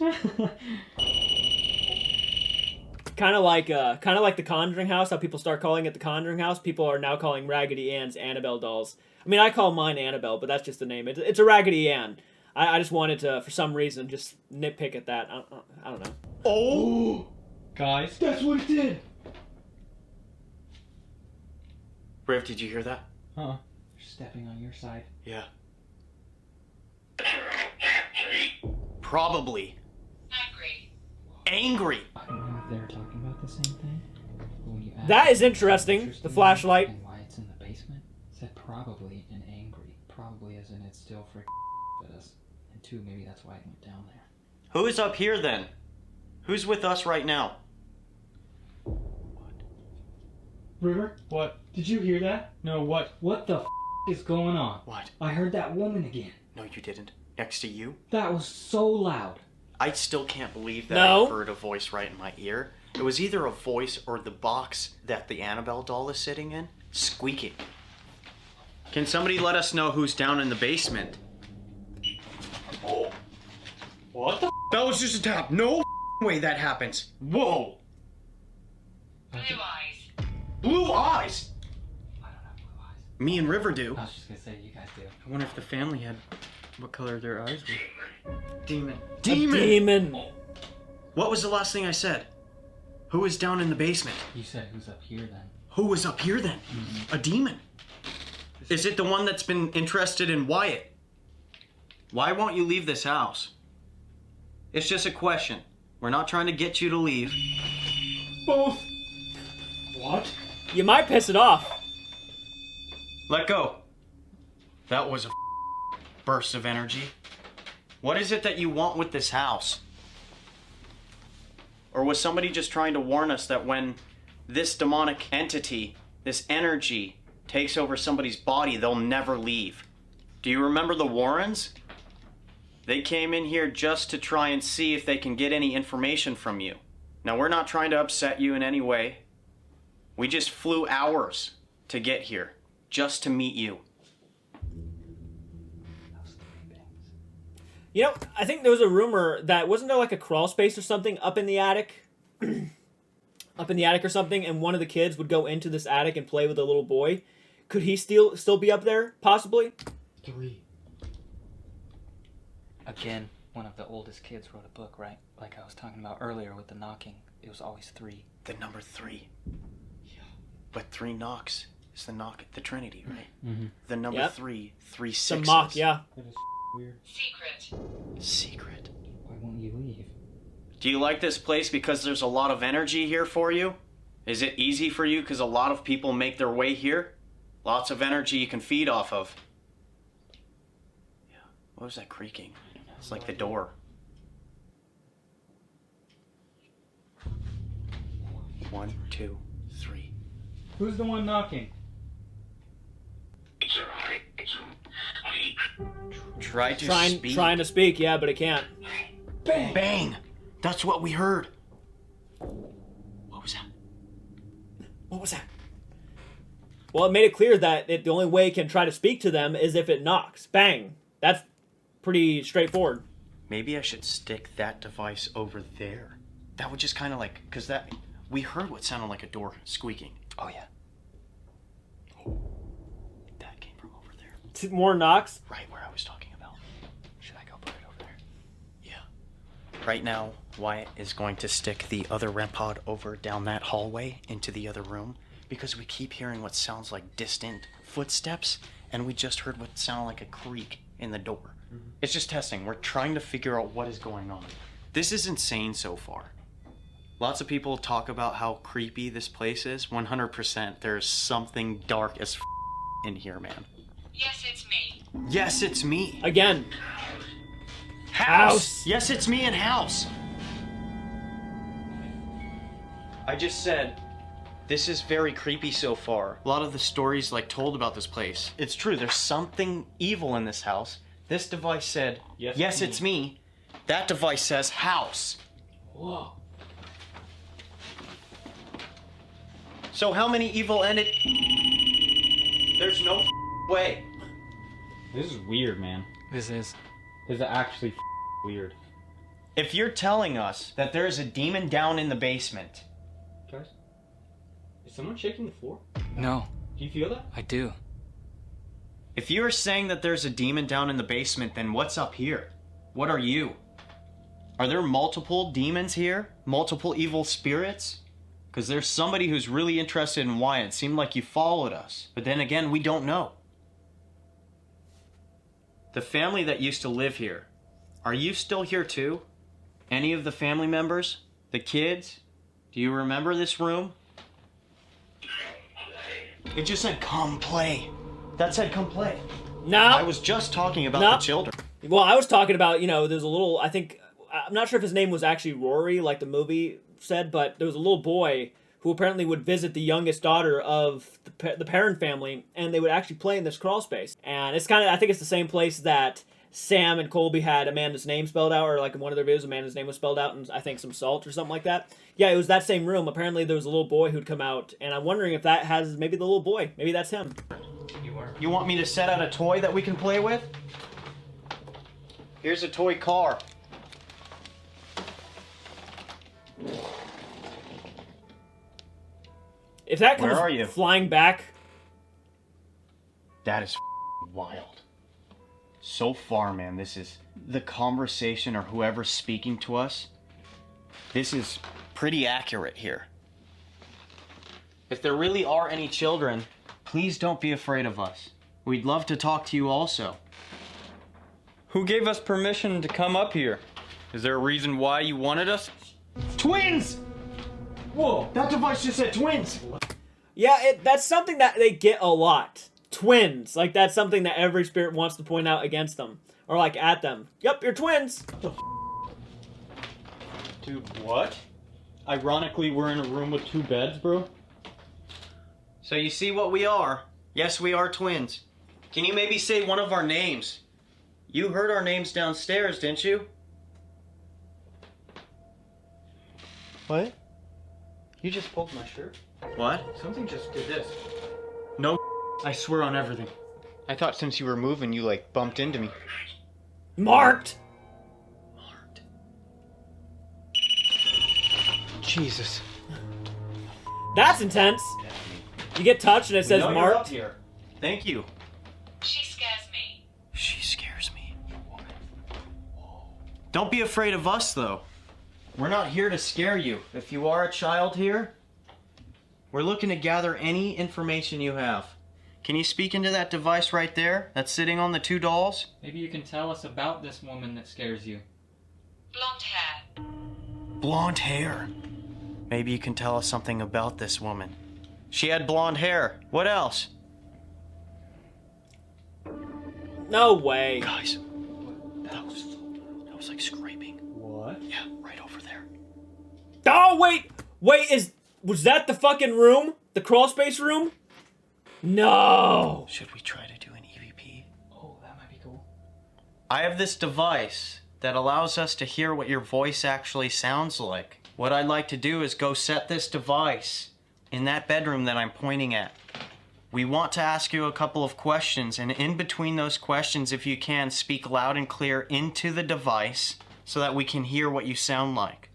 Kind of like the Conjuring House. How people start calling it the Conjuring House. People are now calling Raggedy Ann's Annabelle dolls. I mean, I call mine Annabelle, but that's just the name. It's a Raggedy Ann. I just wanted to, for some reason, just nitpick at that. I don't know. Oh, guys, that's what it did. Riv, did you hear that? Huh? Stepping on your side. Yeah. Probably. Angry. I don't know if they were talking about the same thing. When you That is interesting. The flashlight. And why it's in the basement? It said probably and angry. Probably as in it's still freaking at us. And 2, maybe that's why it went down there. Who is up here then? Who's with us right now? River? What? Did you hear that? No, what? What the is going on? What? I heard that woman again. No, you didn't. Next to you? That was so loud. I still can't believe that No. I heard a voice right in my ear. It was either a voice or the box that the Annabelle doll is sitting in, squeaking. Can somebody let us know who's down in the basement? Oh. What the That was just a tap. No way that happens. Whoa. Blue eyes. Blue eyes? I don't have blue eyes. Me and River do. I was just gonna say, you guys do. I wonder if the family had what color their eyes were. Demon. A demon. What was the last thing I said? Who is down in the basement? You said who's up here then? Who was up here then? Mm-hmm. A demon. Is it the one that's been interested in Wyatt? Why won't you leave this house? It's just a question. We're not trying to get you to leave. Both. What? You might piss it off. Let go. That was a burst of energy. What is it that you want with this house? Or was somebody just trying to warn us that when this demonic entity, this energy, takes over somebody's body, they'll never leave? Do you remember the Warrens? They came in here just to try and see if they can get any information from you. Now, we're not trying to upset you in any way. We just flew hours to get here, just to meet you. You know, I think there was a rumor that, wasn't there like a crawl space or something up in the attic? Up in the attic or something, and one of the kids would go into this attic and play with a little boy. Could he still be up there, possibly? 3. Again, one of the oldest kids wrote a book, right? Like I was talking about earlier with the knocking. It was always 3. The number 3. Yeah. But 3 knocks is the knock at the Trinity, right? Mm-hmm. The number Yep. 3, 3 It's a sixes. mock, yeah. That is weird. Secret. Why won't you leave? Do you like this place because there's a lot of energy here for you? Is it easy for you because a lot of people make their way here? Lots of energy you can feed off of. Yeah. What was that creaking? It's like the door. 1, 2, 3. Who's the one knocking? Trying to speak, yeah, but it can't. Bang! Bang! That's what we heard. What was that? What was that? Well, it made it clear that the only way it can try to speak to them is if it knocks. Bang! That's pretty straightforward. Maybe I should stick that device over there. That would just kind of like, because that, we heard what sounded like a door squeaking. Oh, yeah. That came from over there. More knocks? Right where I was talking about. Should I go put it over there? Yeah. Right now, Wyatt is going to stick the other REM pod over down that hallway into the other room because we keep hearing what sounds like distant footsteps, and we just heard what sounded like a creak in the door. Mm-hmm. It's just testing. We're trying to figure out what is going on. This is insane so far. Lots of people talk about how creepy this place is. 100%. There's something dark as in here, man. Yes, it's me. Yes, it's me. Again. House. Yes, it's me and House. I just said, this is very creepy so far. A lot of the stories like told about this place. It's true, there's something evil in this house. This device said, yes, it's me. That device says house. Whoa. So how many evil ended? There's no way. This is weird, man. This is actually weird. If you're telling us that there is a demon down in the basement. Guys, is someone shaking the floor? No. Do you feel that? I do. If you're saying that there's a demon down in the basement, then what's up here? What are you? Are there multiple demons here? Multiple evil spirits? Because there's somebody who's really interested in Wyatt. It seemed like you followed us. But then again, we don't know. The family that used to live here, are you still here too? Any of the family members? The kids? Do you remember this room? It just said, come play. That said, come play. No. I was just talking about the children. Well, I was talking about, there's a little, I think, I'm not sure if his name was actually Rory, like the movie said, but there was a little boy who apparently would visit the youngest daughter of the parent family, and they would actually play in this crawl space. And it's kind of, I think it's the same place that Sam and Colby had Amanda's name spelled out, or like in one of their videos, Amanda's name was spelled out, and I think some salt or something like that. Yeah, it was that same room. Apparently there was a little boy who'd come out, and I'm wondering if that has maybe the little boy. Maybe that's him. You want me to set out a toy that we can play with? Here's a toy car. If that Where comes are you? flying back... That is wild. So far, man, this is the conversation or whoever's speaking to us. This is pretty accurate here. If there really are any children, please don't be afraid of us. We'd love to talk to you also. Who gave us permission to come up here? Is there a reason why you wanted us? Twins! Whoa, that device just said twins! Yeah, that's something that they get a lot. twins. Like, that's something that every spirit wants to point out against them. Or, like, at them. Yep, you're twins. Dude, what? Ironically, we're in a room with 2 beds, bro. So you see what we are? Yes, we are twins. Can you maybe say one of our names? You heard our names downstairs, didn't you? What? You just pulled my shirt. What? Something just did this. No, I swear on everything. I thought since you were moving, you like bumped into me. Marked! Jesus. That's intense. You get touched and it says We know you're marked. up here. Thank you. She scares me. She scares me. Don't be afraid of us, though. We're not here to scare you. If you are a child here, we're looking to gather any information you have. Can you speak into that device right there that's sitting on the 2 dolls? Maybe you can tell us about this woman that scares you. Blonde hair. Blonde hair. Maybe you can tell us something about this woman. She had blonde hair. What else? No way. Guys, that was like scraping. What? Yeah, right over there. Oh, wait! Wait, was that the fucking room? The crawl space room? No! Should we try to do an EVP? Oh, that might be cool. I have this device that allows us to hear what your voice actually sounds like. What I'd like to do is go set this device in that bedroom that I'm pointing at. We want to ask you a couple of questions, and in between those questions, if you can, speak loud and clear into the device so that we can hear what you sound like.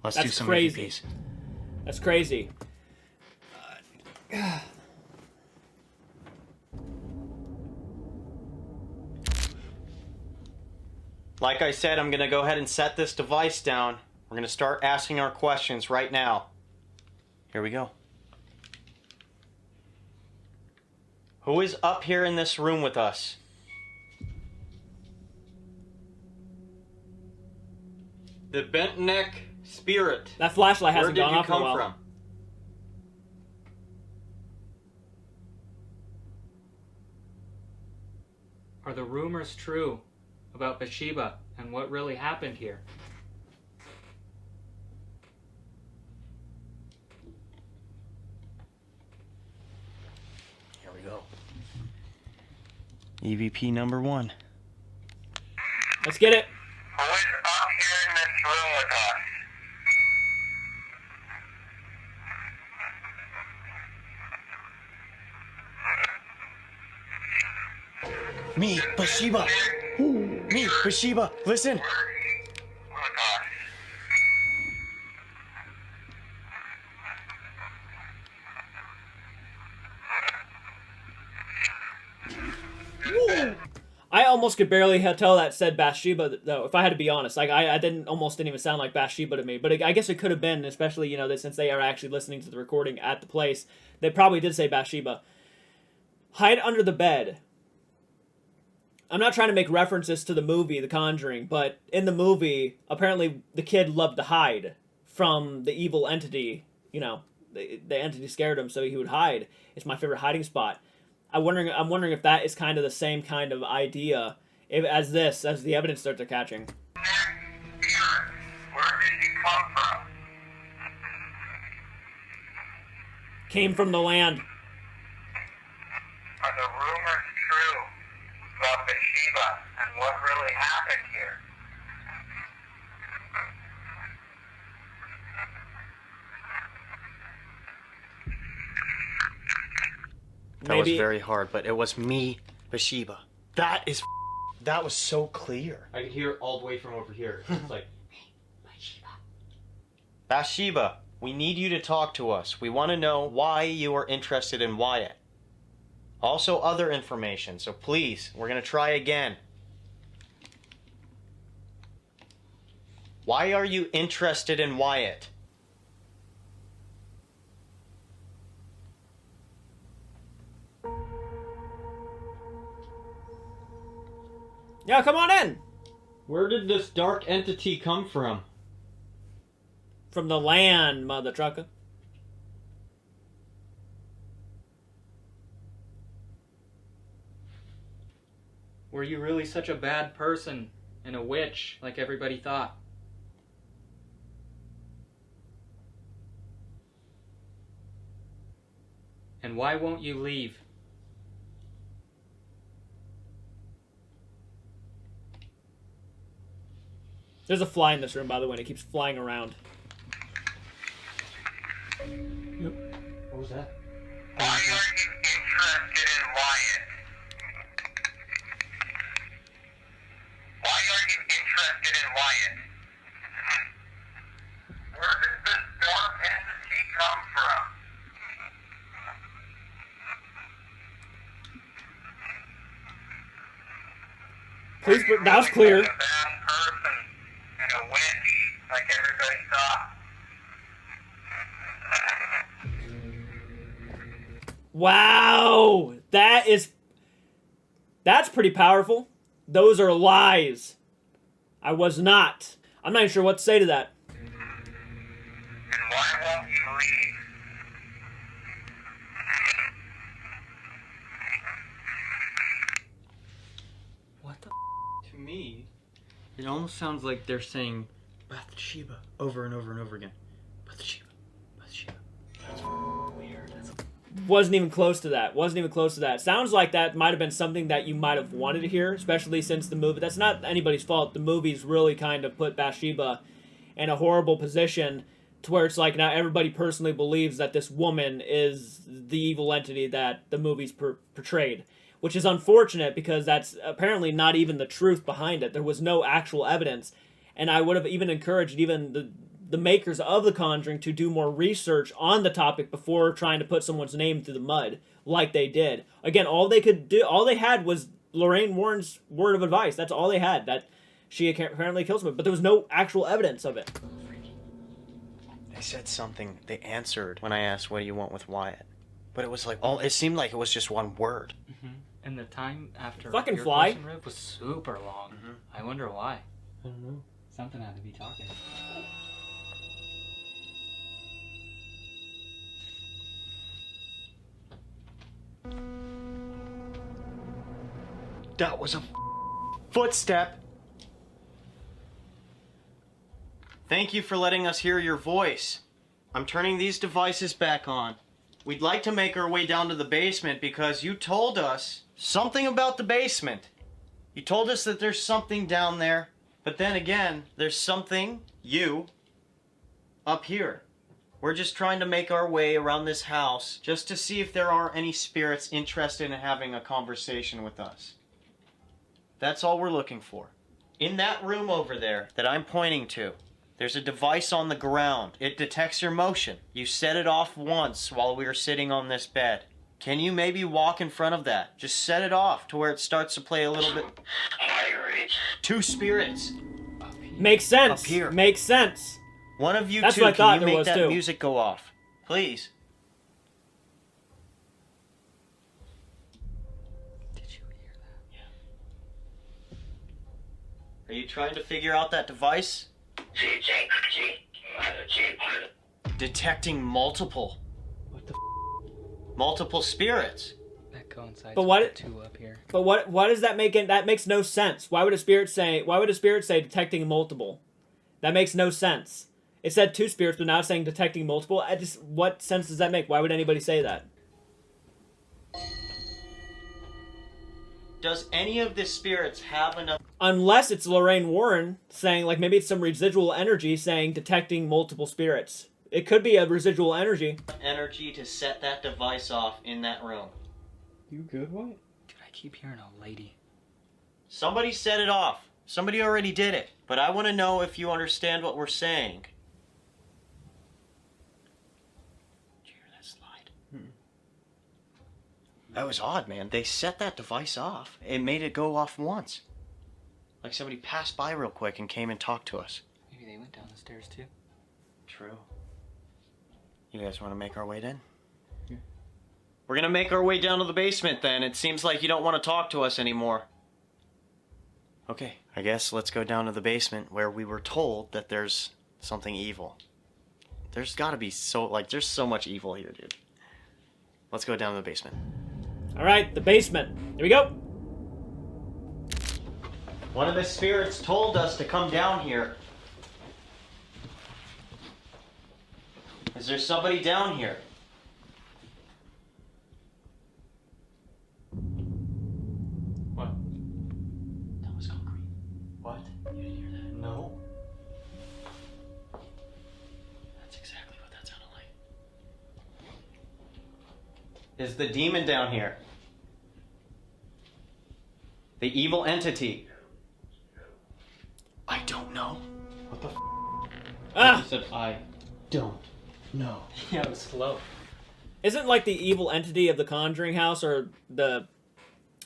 Let's do some crazy. EVPs. That's crazy. Like I said, I'm going to go ahead and set this device down. We're going to start asking our questions right now. Here we go. Who is up here in this room with us? The bent neck spirit. That flashlight hasn't gone off in a while. Where did you come from? Are the rumors true about Bathsheba and what really happened here? Here we go. EVP number 1. Let's get it. Who is up here in this room with us? Me, Bathsheba. Me, Bathsheba. Listen. I almost could barely tell that said Bathsheba, though, if I had to be honest. Like, I didn't even sound like Bathsheba to me. But I guess it could have been, especially, that since they are actually listening to the recording at the place, they probably did say Bathsheba. Hide under the bed. I'm not trying to make references to the movie, The Conjuring, but in the movie, apparently the kid loved to hide from the evil entity. The entity scared him, so he would hide. It's my favorite hiding spot. I'm wondering if that is kind of the same kind of idea as the evidence starts catching. Where did you come from? Came from the land. Are the rumors true about Bathsheba and what really happened here? That was very hard, but it was me, Bathsheba. That was so clear. I could hear it all the way from over here. It's like, me, Bathsheba. Bathsheba, we need you to talk to us. We want to know why you are interested in Wyatt. Also other information, so please, we're going to try again. Why are you interested in Wyatt? Yeah, come on in. Where did this dark entity come from? From the land, mother trucker. Were you really such a bad person and a witch like everybody thought? And why won't you leave? There's a fly in this room, by the way, and it keeps flying around. Yep. What was that? Why are you interested in Wyatt? Why are you interested in Wyatt? Where did this dark entity come from? Please, that was clear. A bad person and a witch, like everybody thought. Wow, that's pretty powerful. Those are lies. I was not. I'm not even sure what to say to that. And why won't you leave? What the To me, it almost sounds like they're saying Bathsheba over and over and over again. Bathsheba, Bathsheba. That's weird. Wasn't even close to that. Wasn't even close to that. Sounds like that might have been something that you might have wanted to hear, especially since the movie. That's not anybody's fault. The movie's really kind of put Bathsheba in a horrible position to where it's like now everybody personally believes that this woman is the evil entity that the movie's portrayed, which is unfortunate because that's apparently not even the truth behind it. There was no actual evidence, and I would have even encouraged even the makers of The Conjuring to do more research on the topic before trying to put someone's name through the mud like they did. Again, all they could do, all they had was Lorraine Warren's word of advice. That's all they had, that she apparently killed someone, but there was no actual evidence of it. They said something. They answered when I asked, what do you want with Wyatt? But it was like, it seemed like it was just one word. Mm-hmm. And the time after Fucking your fly. person rip was super long. Mm-hmm. I wonder why. I don't know. Something had to be talking. That was a footstep. Thank you for letting us hear your voice. I'm turning these devices back on. We'd like to make our way down to the basement because you told us something about the basement. You told us that there's something down there, but then again, there's something, up here. We're just trying to make our way around this house just to see if there are any spirits interested in having a conversation with us. That's all we're looking for. In that room over there that I'm pointing to, there's a device on the ground. It detects your motion. You set it off once while we were sitting on this bed. Can you maybe walk in front of that? Just set it off to where it starts to play a little bit. Two spirits. Makes sense. Up here. Makes sense. One of you That's two, what I thought can you there make was, that too. music go off? Please. Are you trying to figure out that device? Detecting multiple. What the multiple spirits. That coincides But what? with the two up here. But what does that make? That makes no sense. Why would a spirit say? Why would a spirit say detecting multiple? That makes no sense. It said two spirits, but now it's saying detecting multiple. What sense does that make? Why would anybody say that? Does any of the spirits have enough? Unless it's Lorraine Warren saying, like, maybe it's some residual energy saying detecting multiple spirits. It could be a residual energy. Energy to set that device off in that room. You good, Wyatt? Dude, I keep hearing a lady. Somebody set it off. Somebody already did it. But I want to know if you understand what we're saying. Did you hear that slide? That was odd, man. They set that device off. It made it go off once. Like somebody passed by real quick and came and talked to us. Maybe they went down the stairs too. True. You guys want to make our way then? Yeah. We're gonna make our way down to the basement then. It seems like you don't want to talk to us anymore. Okay, I guess let's go down to the basement where we were told that there's something evil. There's gotta be there's so much evil here, dude. Let's go down to the basement. All right, the basement. Here we go. One of the spirits told us to come down here. Is there somebody down here? What? That was concrete. What? You didn't hear that? No. That's exactly what that sounded like. Is the demon down here? The evil entity? I don't know. What the f? Ah! He said, I don't know. Yeah, it was slow. Isn't like the evil entity of the Conjuring house or the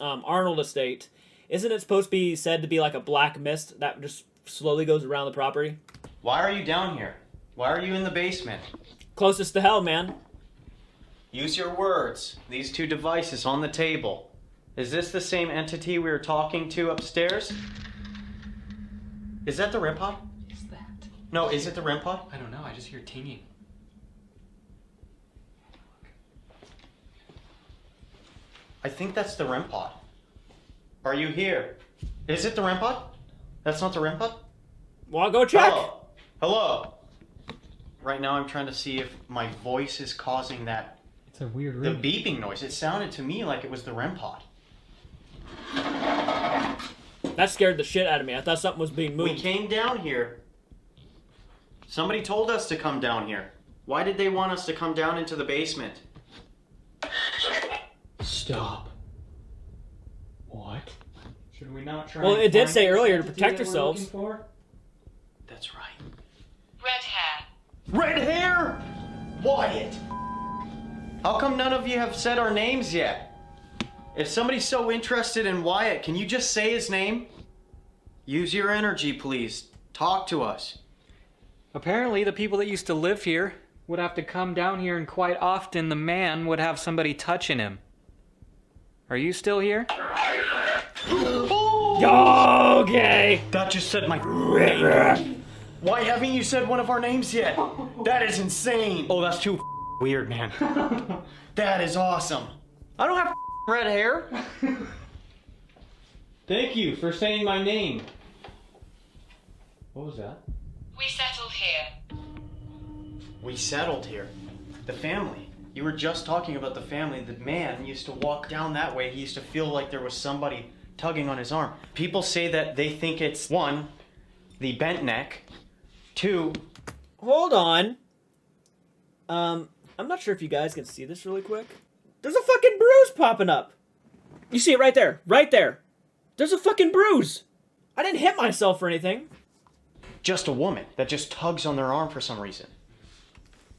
Arnold estate, isn't it supposed to be said to be like a black mist that just slowly goes around the property? Why are you down here? Why are you in the basement? Closest to hell, man. Use your words. These two devices on the table. Is this the same entity we were talking to upstairs? Is that the REM pod? Is that? No, is it the REM pod? I don't know, I just hear tinging. I think that's the REM pod. Are you here? Is it the REM pod? That's not the REM pod? Well, go check. Hello? Hello? Right now I'm trying to see if my voice is causing that. It's a weird The room. beeping noise. It sounded to me like it was the REM pod. That scared the shit out of me. I thought something was being moved. We came down here. Somebody told us to come down here. Why did they want us to come down into the basement? Stop. What? Should we not try? Well, and it did find say this earlier to entity protect that we're yourselves. looking for? That's right. Red hair. Red hair? Wyatt! How come none of you have said our names yet? If somebody's so interested in Wyatt, can you just say his name? Use your energy, please. Talk to us. Apparently, the people that used to live here would have to come down here, and quite often the man would have somebody touching him. Are you still here? Okay. That just said my name. Why haven't you said one of our names yet? That is insane. Oh, that's too weird, man. That is awesome. I don't have red hair. Thank you for saying my name. What was that? We settled here. We settled here. The family. You were just talking about the family. The man used to walk down that way. He used to feel like there was somebody tugging on his arm. People say that they think it's, 1, the bent neck, 2... Hold on. I'm not sure if you guys can see this really quick. There's a fucking bruise popping up. You see it right there. Right there. There's a fucking bruise. I didn't hit myself or anything. Just a woman that just tugs on their arm for some reason.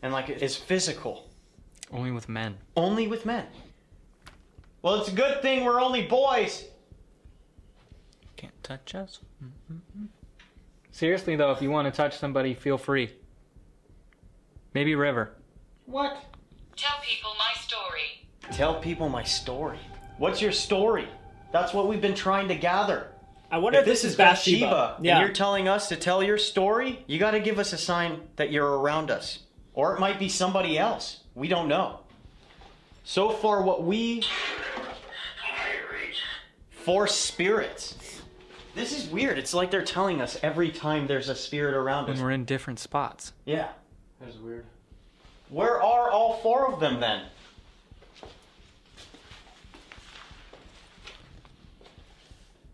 And like it is physical. Only with men. Only with men. Well, it's a good thing we're only boys. Can't touch us. Seriously though, if you want to touch somebody, feel free. Maybe River. What? Tell people my story. Tell people my story. What's your story? That's what we've been trying to gather. I wonder if this is Bathsheba. Yeah. And you're telling us to tell your story? You gotta give us a sign that you're around us. Or it might be somebody else. We don't know. So far what we... 4 spirits. This is weird. It's like they're telling us every time there's a spirit around us. And we're in different spots. Yeah. That's weird. Where are all 4 of them then?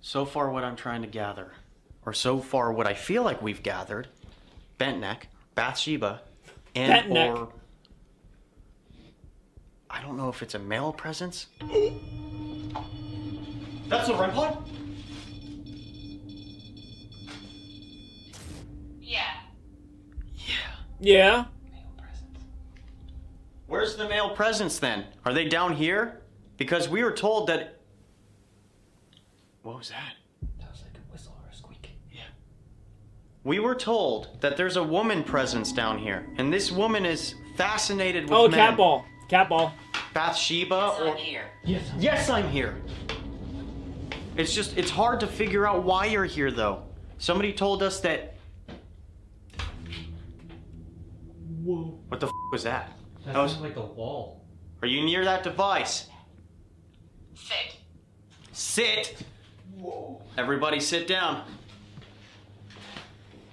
So far what I'm trying to gather, or so far what I feel like we've gathered, bent neck, Bathsheba, and Bent neck. or... I don't know if it's a male presence. That's the REM pod? Yeah. Yeah. Where's the male presence then? Are they down here? Because we were told that... What was that? That was like a whistle or a squeak. Yeah. We were told that there's a woman presence down here, and this woman is fascinated with men. cat ball. Cat ball. Bathsheba or... Here. Yes, I'm here. It's just, it's hard to figure out why you're here though. Somebody told us that... Whoa. What the f was that? That was sounds like a wall. Are you near that device? Sit. Sit? Whoa. Everybody sit down.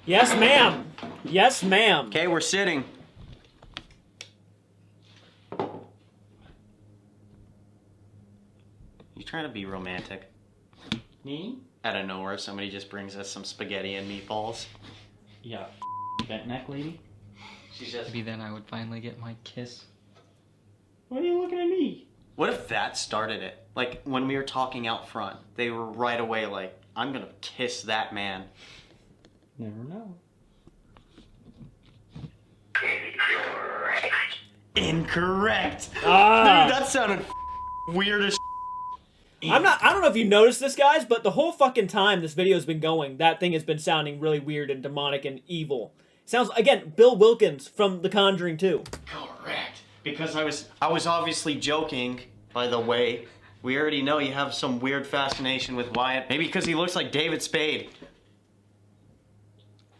Yes, ma'am. Yes, ma'am. Okay, we're sitting. You trying to be romantic? Me? Out of nowhere, somebody just brings us some spaghetti and meatballs. Yeah, bent neck lady. She's just... Maybe then I would finally get my kiss. Why are you looking at me? What if that started it? Like, when we were talking out front, they were right away like, I'm gonna kiss that man. Never know. Incorrect! Ah. Dude, that sounded weird as I don't know if you noticed this, guys, but the whole fucking time this video's been going, that thing has been sounding really weird and demonic and evil. Sounds, again, Bill Wilkins from The Conjuring 2. Correct. Because I was obviously joking, by the way. We already know you have some weird fascination with Wyatt. Maybe because he looks like David Spade.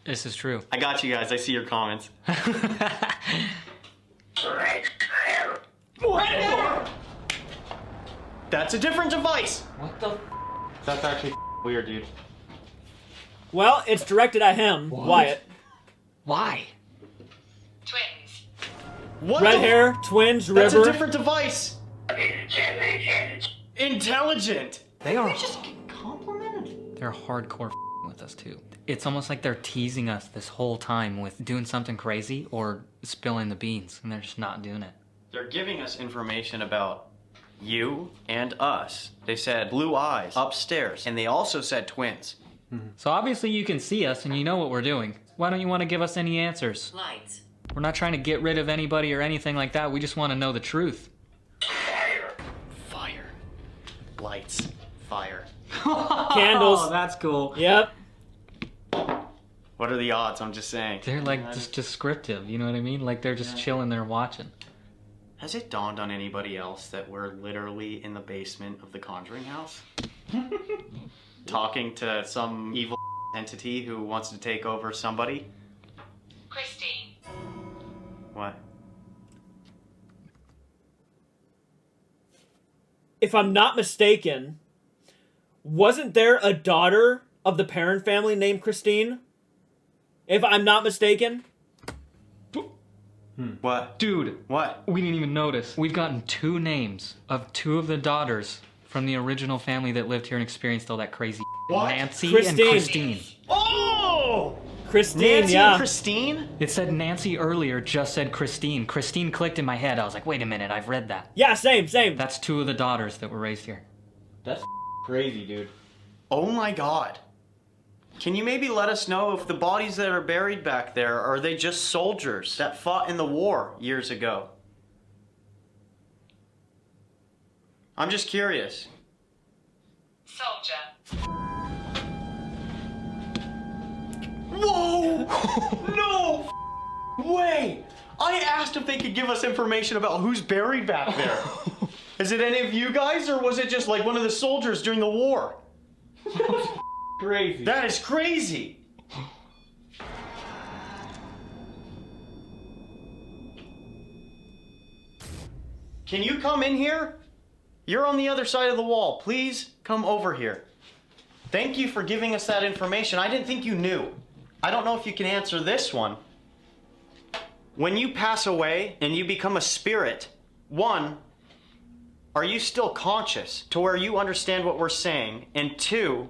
This is true. I got you guys. I see your comments. What? That's a different device. What the? That's actually weird, dude. Well, it's directed at him, Wyatt. Why? What Red hair, twins, river. That's a different device. Intelligent. They are. Just complimented. They're hardcore with us too. It's almost like they're teasing us this whole time with doing something crazy or spilling the beans, and they're just not doing it. They're giving us information about you and us. They said blue eyes upstairs, and they also said twins. So obviously you can see us and you know what we're doing. Why don't you want to give us any answers? Lights. We're not trying to get rid of anybody or anything like that. We just want to know the truth. Fire. Lights. Fire. Candles. Oh, that's cool. Yep. What are the odds? I'm just saying. They're like just descriptive, you know what I mean? Like they're just chilling there watching. Has it dawned on anybody else that we're literally in the basement of the Conjuring house? Talking to some evil entity who wants to take over somebody? Christine. What? If I'm not mistaken, wasn't there a daughter of the Perrin family named Christine? If I'm not mistaken. What? Dude. What? We didn't even notice. We've gotten 2 names of 2 of the daughters from the original family that lived here and experienced all that crazy. What? Nancy Christine. and Christine. Oh! Christine, Nancy yeah. and Christine? It said Nancy earlier, just said Christine. Christine clicked in my head. I was like, wait a minute, I've read that. Yeah, same. That's 2 of the daughters that were raised here. That's crazy, dude. Oh my god. Can you maybe let us know if the bodies that are buried back there, are they just soldiers that fought in the war years ago? I'm just curious. Soldier. Whoa! No way! I asked if they could give us information about who's buried back there. Is it any of you guys, or was it just like one of the soldiers during the war? Crazy. That is crazy! Can you come in here? You're on the other side of the wall. Please come over here. Thank you for giving us that information. I didn't think you knew. I don't know if you can answer this one. When you pass away and you become a spirit, 1, are you still conscious to where you understand what we're saying? And 2,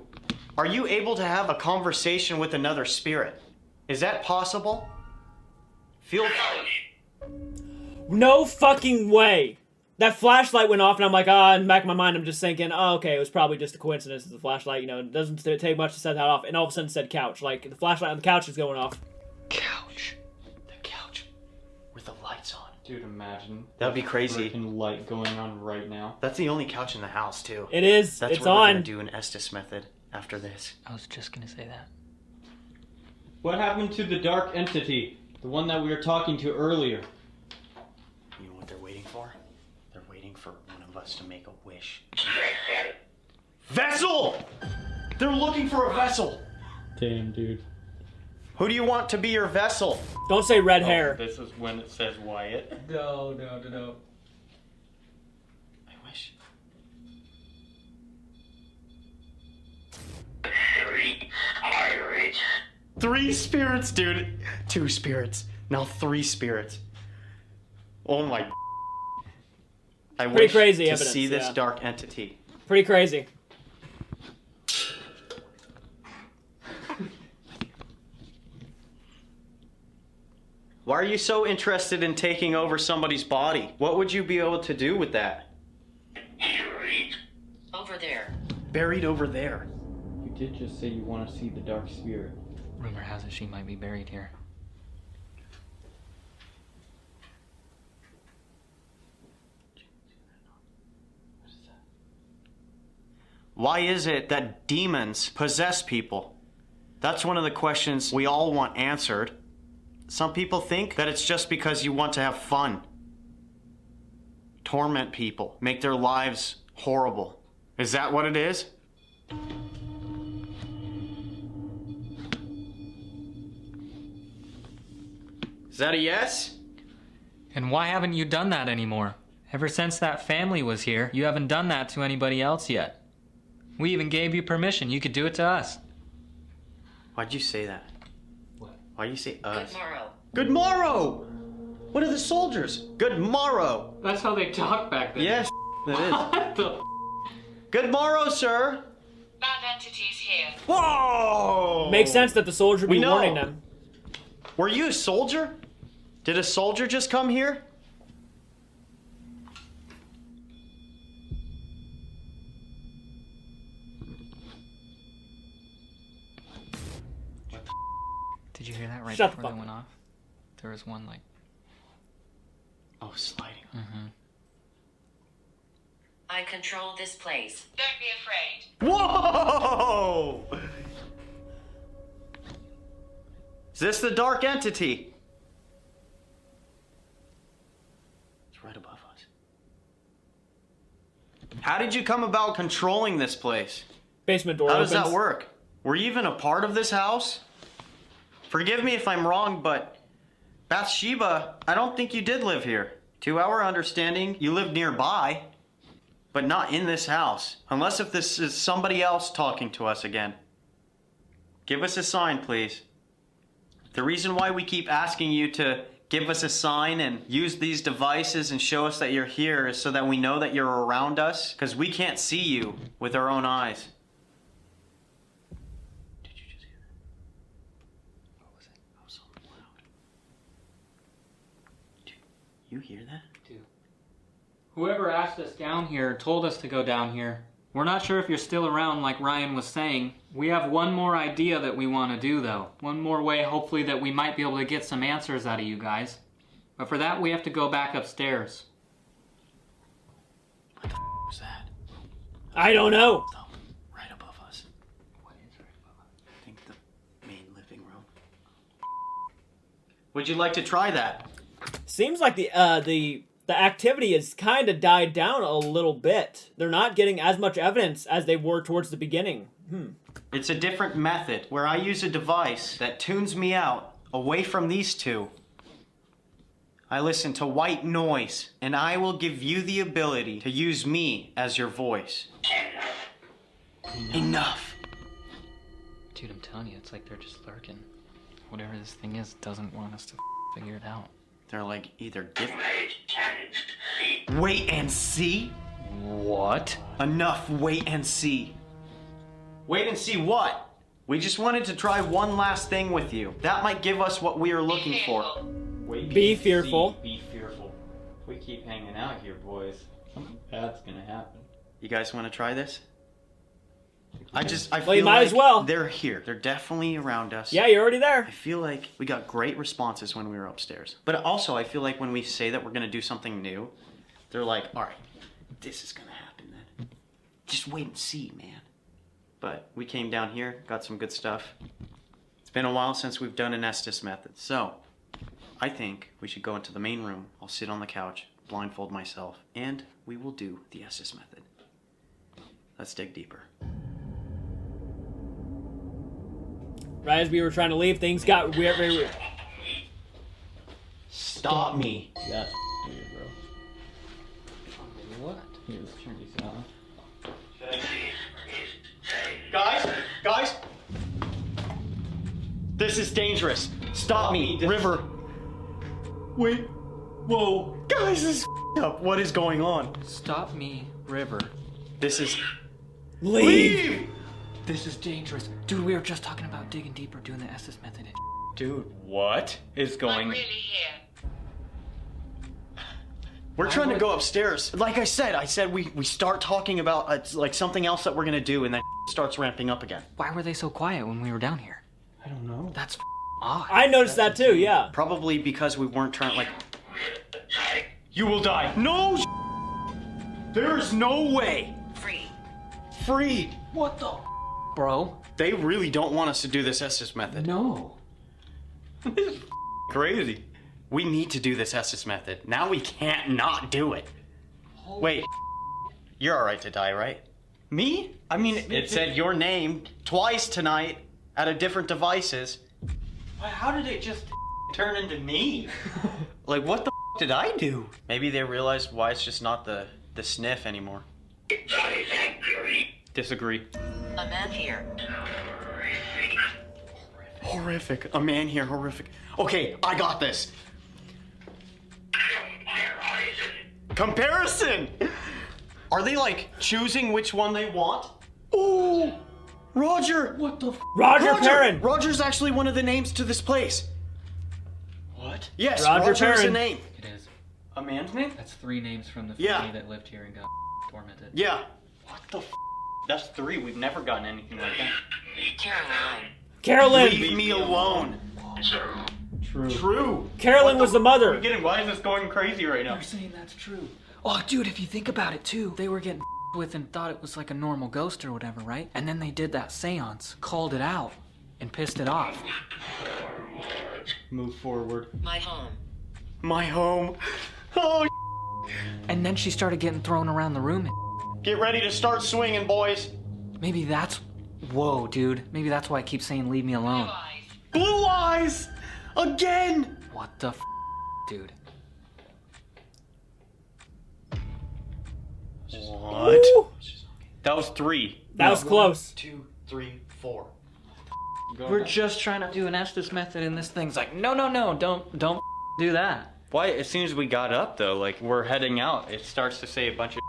are you able to have a conversation with another spirit? Is that possible? Feel No fucking way. That flashlight went off, and I'm like, in the back of my mind, I'm just thinking, oh, okay, it was probably just a coincidence. It's a flashlight, you know, it doesn't take much to set that off. And all of a sudden it said couch. Like, the flashlight on the couch is going off. Couch. The couch. With the lights on. Dude, imagine. That'd be crazy. Freaking light going on right now. That's the only couch in the house, too. It is. That's It's where on. we're gonna do an Estes method after this. I was just gonna say that. What happened to the dark entity? The one that we were talking to earlier? You know what they're waiting for? They're waiting for one of us to make a wish. Vessel! They're looking for a vessel! Damn, dude. Who do you want to be your vessel? Don't say red hair. This is when it says Wyatt. No. I wish. 3 spirits, dude. 2 spirits. Now 3 spirits. Oh my. I Pretty wish crazy to evidence, see this yeah. dark entity. Pretty crazy. Why are you so interested in taking over somebody's body? What would you be able to do with that? Over there. Buried over there. You did just say you want to see the dark spirit. Rumor has it she might be buried here. Why is it that demons possess people? That's one of the questions we all want answered. Some people think that it's just because you want to have fun. Torment people, make their lives horrible. Is that what it is? Is that a yes? And why haven't you done that anymore? Ever since that family was here, you haven't done that to anybody else yet. We even gave you permission. You could do it to us. Why'd you say that? What? Why'd you say us? Good morrow. Good morrow! What are the soldiers? Good morrow! That's how they talk back then. Yes, that is. Good morrow, sir! Bad entities here. Whoa! Makes sense that the soldier would be warning them. Were you a soldier? Did a soldier just come here? Did you hear that right Shut the before fuck they went off? There was one like... Oh, sliding. Mm-hmm. I control this place. Don't be afraid. Whoa! Is this the dark entity? It's right above us. How did you come about controlling this place? Basement door How opens. does that work? Were you even a part of this house? Forgive me if I'm wrong, but Bathsheba, I don't think you did live here. To our understanding, you lived nearby, but not in this house. Unless if this is somebody else talking to us again. Give us a sign, please. The reason why we keep asking you to give us a sign and use these devices and show us that you're here is so that we know that you're around us, because we can't see you with our own eyes. Did you just hear that? What was it? That was so loud. Dude, you hear that? Dude. Whoever asked us down here told us to go down here. We're not sure if you're still around like Ryan was saying. We have one more idea that we want to do though. One more way hopefully that we might be able to get some answers out of you guys. But for that we have to go back upstairs. What the was that? I don't know. Right above us. What is right above us? I think the main living room. Would you like to try that? Seems like the activity has kind of died down a little bit. They're not getting as much evidence as they were towards the beginning. It's a different method where I use a device that tunes me out away from these two. I listen to white noise, and I will give you the ability to use me as your voice. Enough. Dude, I'm telling you, it's like they're just lurking. Whatever this thing is doesn't want us to figure it out. They're like either different. Wait and see? What? Enough, wait and see. Wait and see what? We just wanted to try one last thing with you. That might give us what we are looking for. Wait, Be fearful. Be fearful. If we keep hanging out here, boys, something bad's gonna happen. You guys want to try this? I Well, feel you might like as well. They're here. They're definitely around us. Yeah, you're already there. I feel like we got great responses when we were upstairs. But also, I feel like when we say that we're gonna do something new, they're like, all right, this is gonna happen then. Just wait and see, man. But we came down here, got some good stuff. It's been a while since we've done an Estes method. So, I think we should go into the main room. I'll sit on the couch, blindfold myself, and we will do the Estes method. Let's dig deeper. Right as we were trying to leave, things got weird. Very weird. Stop me. That's weird, bro. What? Here, let's turn these on. Guys, This is dangerous. Stop me, River. Wait. Whoa. Guys, this is up. What is going on? Stop me, River. This is... Leave! This is dangerous. Dude, we were just talking about digging deeper, doing the Estes method. Dude, what is going... I'm really here. We're trying to go upstairs. Like I said we start talking about like something else that we're gonna do, and then starts ramping up again. Why were they so quiet when we were down here? I don't know. That's odd. I noticed that too, yeah. Probably because we weren't trying, like... You will die. No! There is no way. Free. What the bro? They really don't want us to do this Estes method. No. This is crazy. We need to do this Estes method. Now we can't not do it. Wait. You're alright to die, right? Me? I mean, it said your name twice tonight out of different devices. How did it just turn into me? Like, what the did I do? Maybe they realized why it's just not the sniff anymore. Disagree. A man here. Horrific. A man here, horrific. Okay, I got this. Comparison! Are they like choosing which one they want? Ooh! Roger! What the Roger Perrin! Roger's actually one of the names to this place. What? Yes, Roger Roger is a Perrin. name. It is. A man's name? That's 3 names from the Yeah. family that lived here and got tormented. Yeah. What the That's 3. We've never gotten anything like that. Carolyn! Leave me alone. True. Carolyn was the mother. We're getting, why is this going crazy right now? You're saying that's true. Oh, dude, if you think about it too, they were getting with and thought it was like a normal ghost or whatever, right? And then they did that seance, called it out, and pissed it off. Move forward. My home. My home. Oh, and then she started getting thrown around the room. Get ready to start swinging, boys. Maybe that's... Whoa, dude. Maybe that's why I keep saying leave me alone. Blue eyes! Again! What the dude? What? That was 3. That was close. 2, 3, 4. We're just trying to do an Estes method and this thing's like, no, don't do that. Why, as soon as we got up though, like we're heading out, it starts to say a bunch of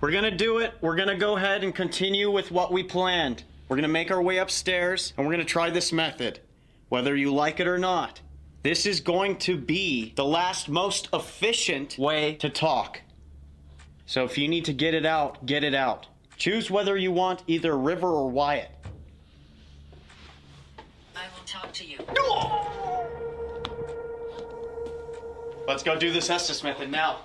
We're gonna do it. We're gonna go ahead and continue with what we planned. We're gonna make our way upstairs and we're gonna try this method. Whether you like it or not. This is going to be the last most efficient way to talk. So if you need to get it out, get it out. Choose whether you want either River or Wyatt. I will talk to you. Let's go do this Estes method now.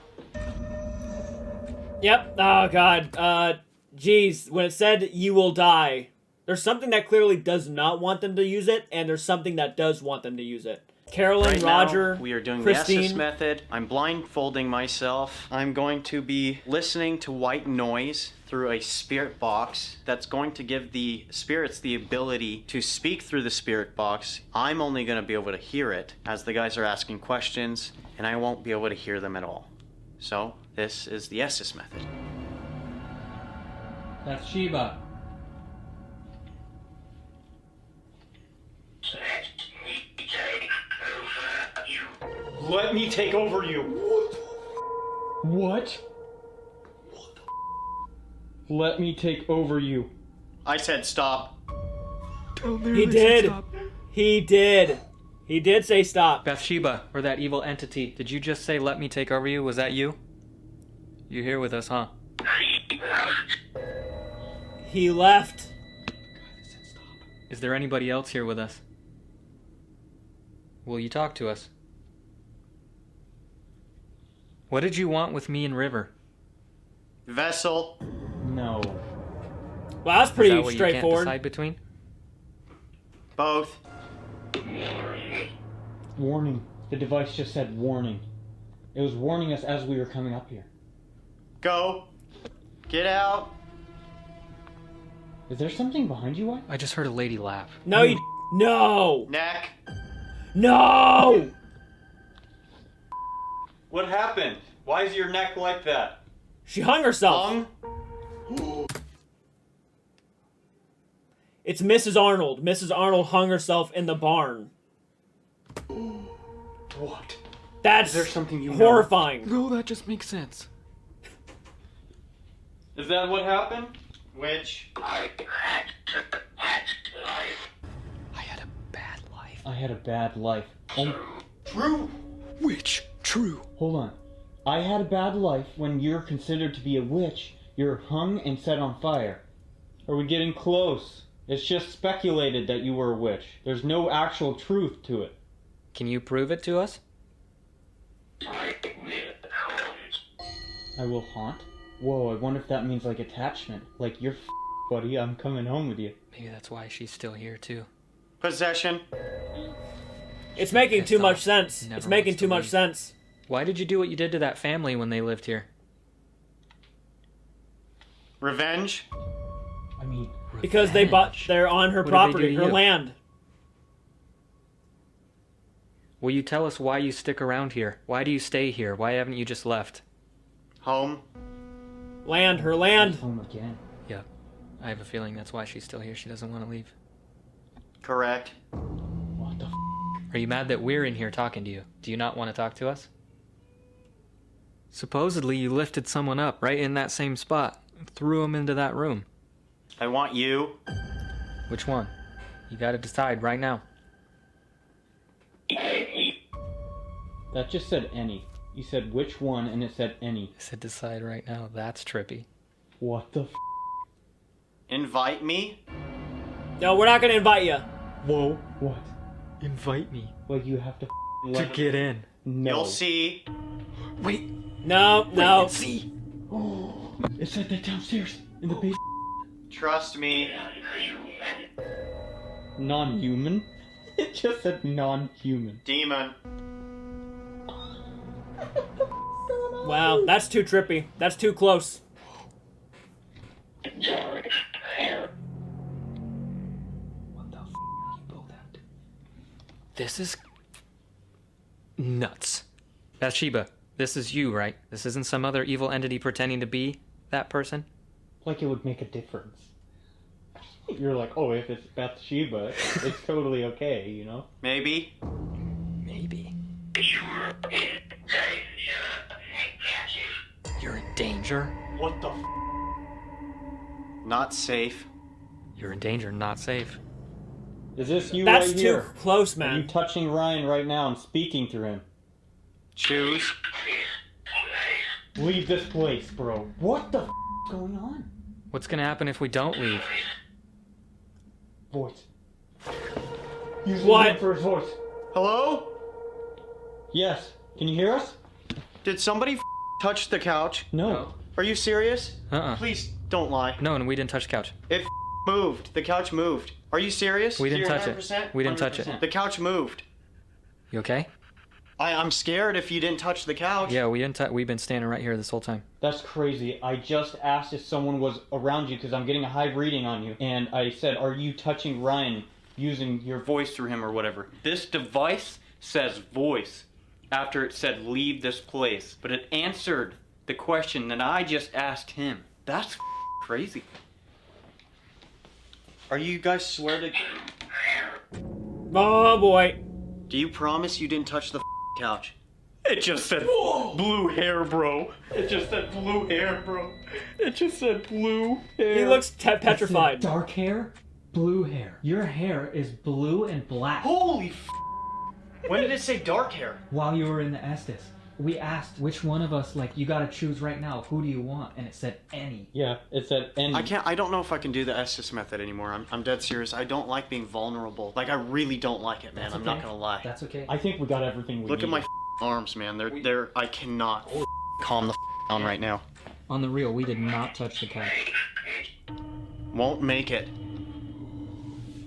Yep. Oh, God. Geez, when it said you will die, there's something that clearly does not want them to use it, and there's something that does want them to use it. Carolyn, Right Roger, now, we are doing Christine. the Estes method. I'm blindfolding myself. I'm going to be listening to white noise through a spirit box that's going to give the spirits the ability to speak through the spirit box. I'm only going to be able to hear it as the guys are asking questions, and I won't be able to hear them at all. So, this is the Estes method. That's Sheba. Let me take over you. What? Let me take over you. I said stop. He did. He did. He did say stop. Bathsheba, or that evil entity, did you just say let me take over you? Was that you? You're here with us, huh? He left. Is there anybody else here with us? Will you talk to us? What did you want with me and River? Vessel. No. Well, that's pretty Is that what straightforward. You can't decide between? Both. Warning. The device just said warning. It was warning us as we were coming up here. Go. Get out. Is there something behind you, White? I just heard a lady laugh. No, you... No! Neck. No! What happened? Why is your neck like that? She hung herself. Hung? It's Mrs. Arnold. Mrs. Arnold hung herself in the barn. What? That's Is there something you horrifying. No, that just makes sense. Is that what happened? Which? I had a bad life. I had a bad life. True. Which? True. Hold on. I had a bad life. When you're considered to be a witch, you're hung and set on fire. Are we getting close? It's just speculated that you were a witch. There's no actual truth to it. Can you prove it to us? I will haunt? Whoa, I wonder if that means like attachment. Like, you're buddy, I'm coming home with you. Maybe that's why she's still here too. Possession. It's making too much sense. It's making too much sense. Why did you do what you did to that family when they lived here? Revenge. I mean, because they're on her What did they do property, to her you? land. Will you tell us why you stick around here? Why do you stay here? Why haven't you just left? Home. Land, her land. Home again. Yeah. I have a feeling that's why she's still here. She doesn't want to leave. Correct. What the Are you mad that we're in here talking to you? Do you not want to talk to us? Supposedly you lifted someone up right in that same spot. Threw him into that room. I want you. Which one? You gotta decide right now. That just said any. You said which one and it said any. I said decide right now. That's trippy. What the Invite me? No, we're not gonna invite you. Whoa. What? Invite me. Like you have to To get in. No. You'll see. Wait. No, no. Wait and see. It said that downstairs in the basement. Trust me. Non-human? It just said non-human. Demon. Wow, that's too trippy. That's too close. What the f you both have to... This is... nuts. Bathsheba, this is you, right? This isn't some other evil entity pretending to be that person? Like it would make a difference. You're like, oh, if it's Bathsheba, it's totally okay, you know? Maybe. Maybe. You're in danger? What the Not safe. You're in danger, not safe. Is this you That's right too here? close, man. Are you touching Ryan right now and speaking through him? Choose. Leave this place, bro. What the f is going on? What's gonna happen if we don't leave? Voice. Use his What? name for his voice. Hello? Yes. Can you hear us? Did somebody touch the couch? No. Are you serious? Uh-uh. Please don't lie. No, and we didn't touch the couch. It moved. The couch moved. Are you serious? We didn't You're touch it. 100%? We didn't touch it. The couch moved. You okay? I'm scared if you didn't touch the couch. Yeah, we didn't. We've been standing right here this whole time. That's crazy. I just asked if someone was around you because I'm getting a high reading on you. And I said, are you touching Ryan using your voice through him or whatever? This device says voice after it said leave this place. But it answered the question that I just asked him. That's crazy. Are you guys swear to... Oh boy. Do you promise you didn't touch the couch? It just said blue hair, bro. It just said blue hair, bro. It just said blue hair. He looks petrified. Dark hair, blue hair. Your hair is blue and black. Holy f***. When did it say dark hair? While you were in the Estes, we asked which one of us, like, you gotta choose right now. Who do you want? And it said any. Yeah, it said any. I don't know if I can do the Estes method anymore. I'm dead serious. I don't like being vulnerable. Like, I really don't like it, man. That's I'm not okay. gonna lie. That's okay. I think we got everything we Look at need. my arms, man. They're I cannot calm the down right now. On the real, we did not touch the couch. Won't make it.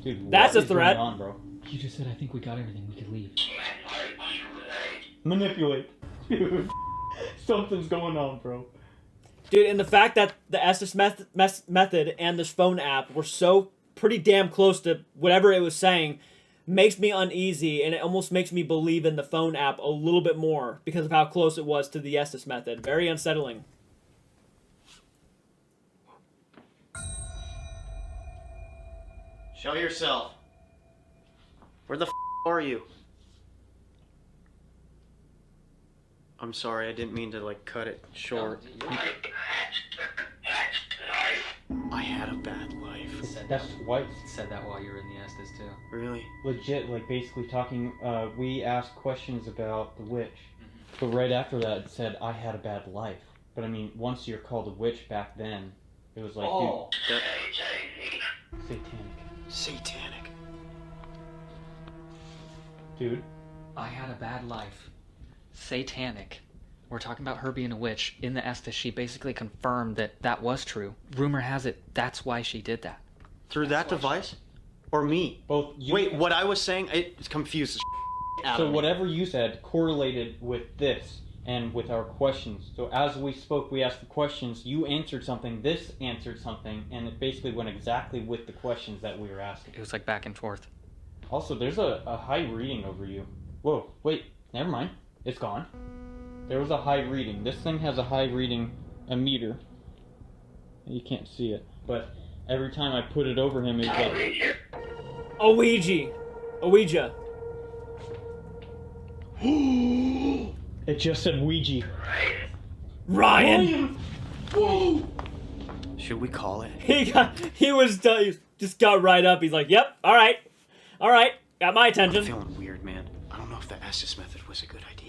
Dude, That's what a is threat. going on, bro? You just said, I think we got everything. We could leave. Manipulate. Dude, something's going on, bro. Dude, and the fact that the Estes method and this phone app were so pretty damn close to whatever it was saying makes me uneasy, and it almost makes me believe in the phone app a little bit more because of how close it was to the Estes method. Very unsettling. Show yourself. Where the f are you? I'm sorry, I didn't mean to like cut it short. I had a bad life. That's twice. Said that while you were in the Estes too. Really? Legit, like basically talking, we asked questions about the witch. But right after that it said, I had a bad life. But I mean, once you're called a witch back then, it was like, dude. Satanic. Dude. I had a bad life. Satanic. We're talking about her being a witch. In the Estes, she basically confirmed that that was true. Rumor has it, that's why she did that. Through that device? Or me? Both. Wait, what I was saying, it confuses out of me. Whatever you said correlated with this and with our questions. So as we spoke, we asked the questions, you answered something, this answered something, and it basically went exactly with the questions that we were asking. It was like back and forth. Also, there's a high reading over you. Whoa, wait, never mind. It's gone. There was a high reading. This thing has a high reading, a meter. You can't see it, but every time I put it over him, it's like... Ouija. It just said Ouija. Ryan! Whoa! Should we call it? He just got right up. He's like, yep, alright, got my attention. I'm feeling weird, man. I don't know if the Estes method was a good idea.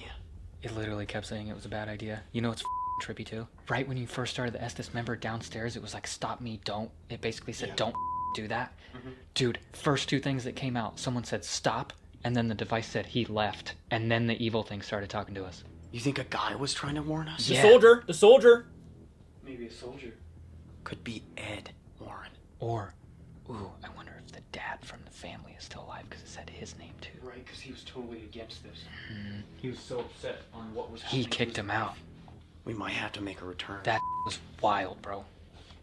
It literally kept saying it was a bad idea. You know what's trippy too? Right when you first started the Estes, remember downstairs it was like, stop me, don't. It basically said, don't do that. Dude, first two things that came out, someone said stop, and then the device said he left, and then the evil thing started talking to us. You think a guy was trying to warn us? The soldier. Maybe a soldier. Could be Ed Warren. Or, ooh, I wonder if the dad from the family is still alive because it said his name too. Right, because he was totally against this. He was so upset on what was He kicked him out. We might have to make a return. That was wild, bro.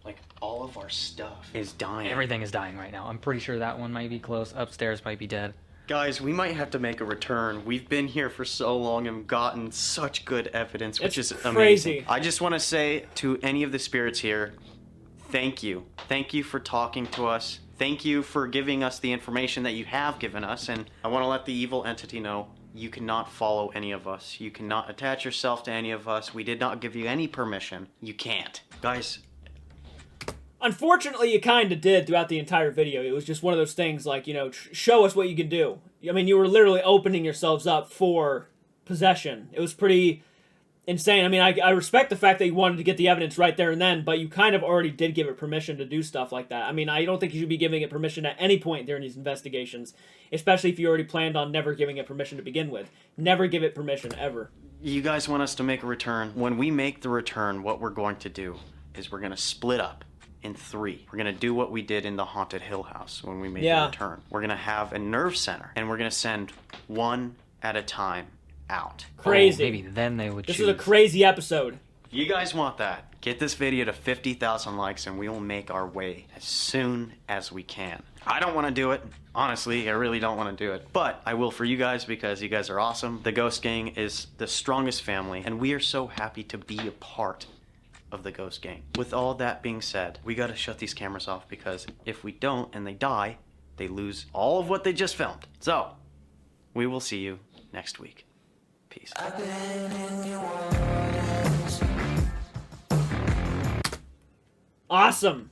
Like, all of our stuff is dying. Everything is dying right now. I'm pretty sure that one might be close. Upstairs might be dead. Guys, we might have to make a return. We've been here for so long and gotten such good evidence, which is crazy. amazing. I just want to say to any of the spirits here, thank you. Thank you for talking to us. Thank you for giving us the information that you have given us. And I want to let the evil entity know you cannot follow any of us. You cannot attach yourself to any of us. We did not give you any permission. You can't. Guys. Unfortunately, you kind of did throughout the entire video. It was just one of those things like, you know, show us what you can do. I mean, you were literally opening yourselves up for possession. It was pretty insane. I mean, I respect the fact that you wanted to get the evidence right there and then, but you kind of already did give it permission to do stuff like that. I mean, I don't think you should be giving it permission at any point during these investigations, especially if you already planned on never giving it permission to begin with. Never give it permission, ever. You guys want us to make a return? When we make the return, what we're going to do is we're going to split up in 3. We're going to do what we did in the Haunted Hill House when we made the return. We're going to have a nerve center, and we're going to send one at a time out. Crazy. Oh, maybe then they would This choose. is a crazy episode. If you guys want that, get this video to 50,000 likes, and we will make our way as soon as we can. I don't want to do it. Honestly, I really don't want to do it. But I will for you guys because you guys are awesome. The Ghost Gang is the strongest family, and we are so happy to be a part of the Ghost Gang. With all that being said, we gotta shut these cameras off because if we don't and they die, they lose all of what they just filmed. So, we will see you next week. Peace. Awesome.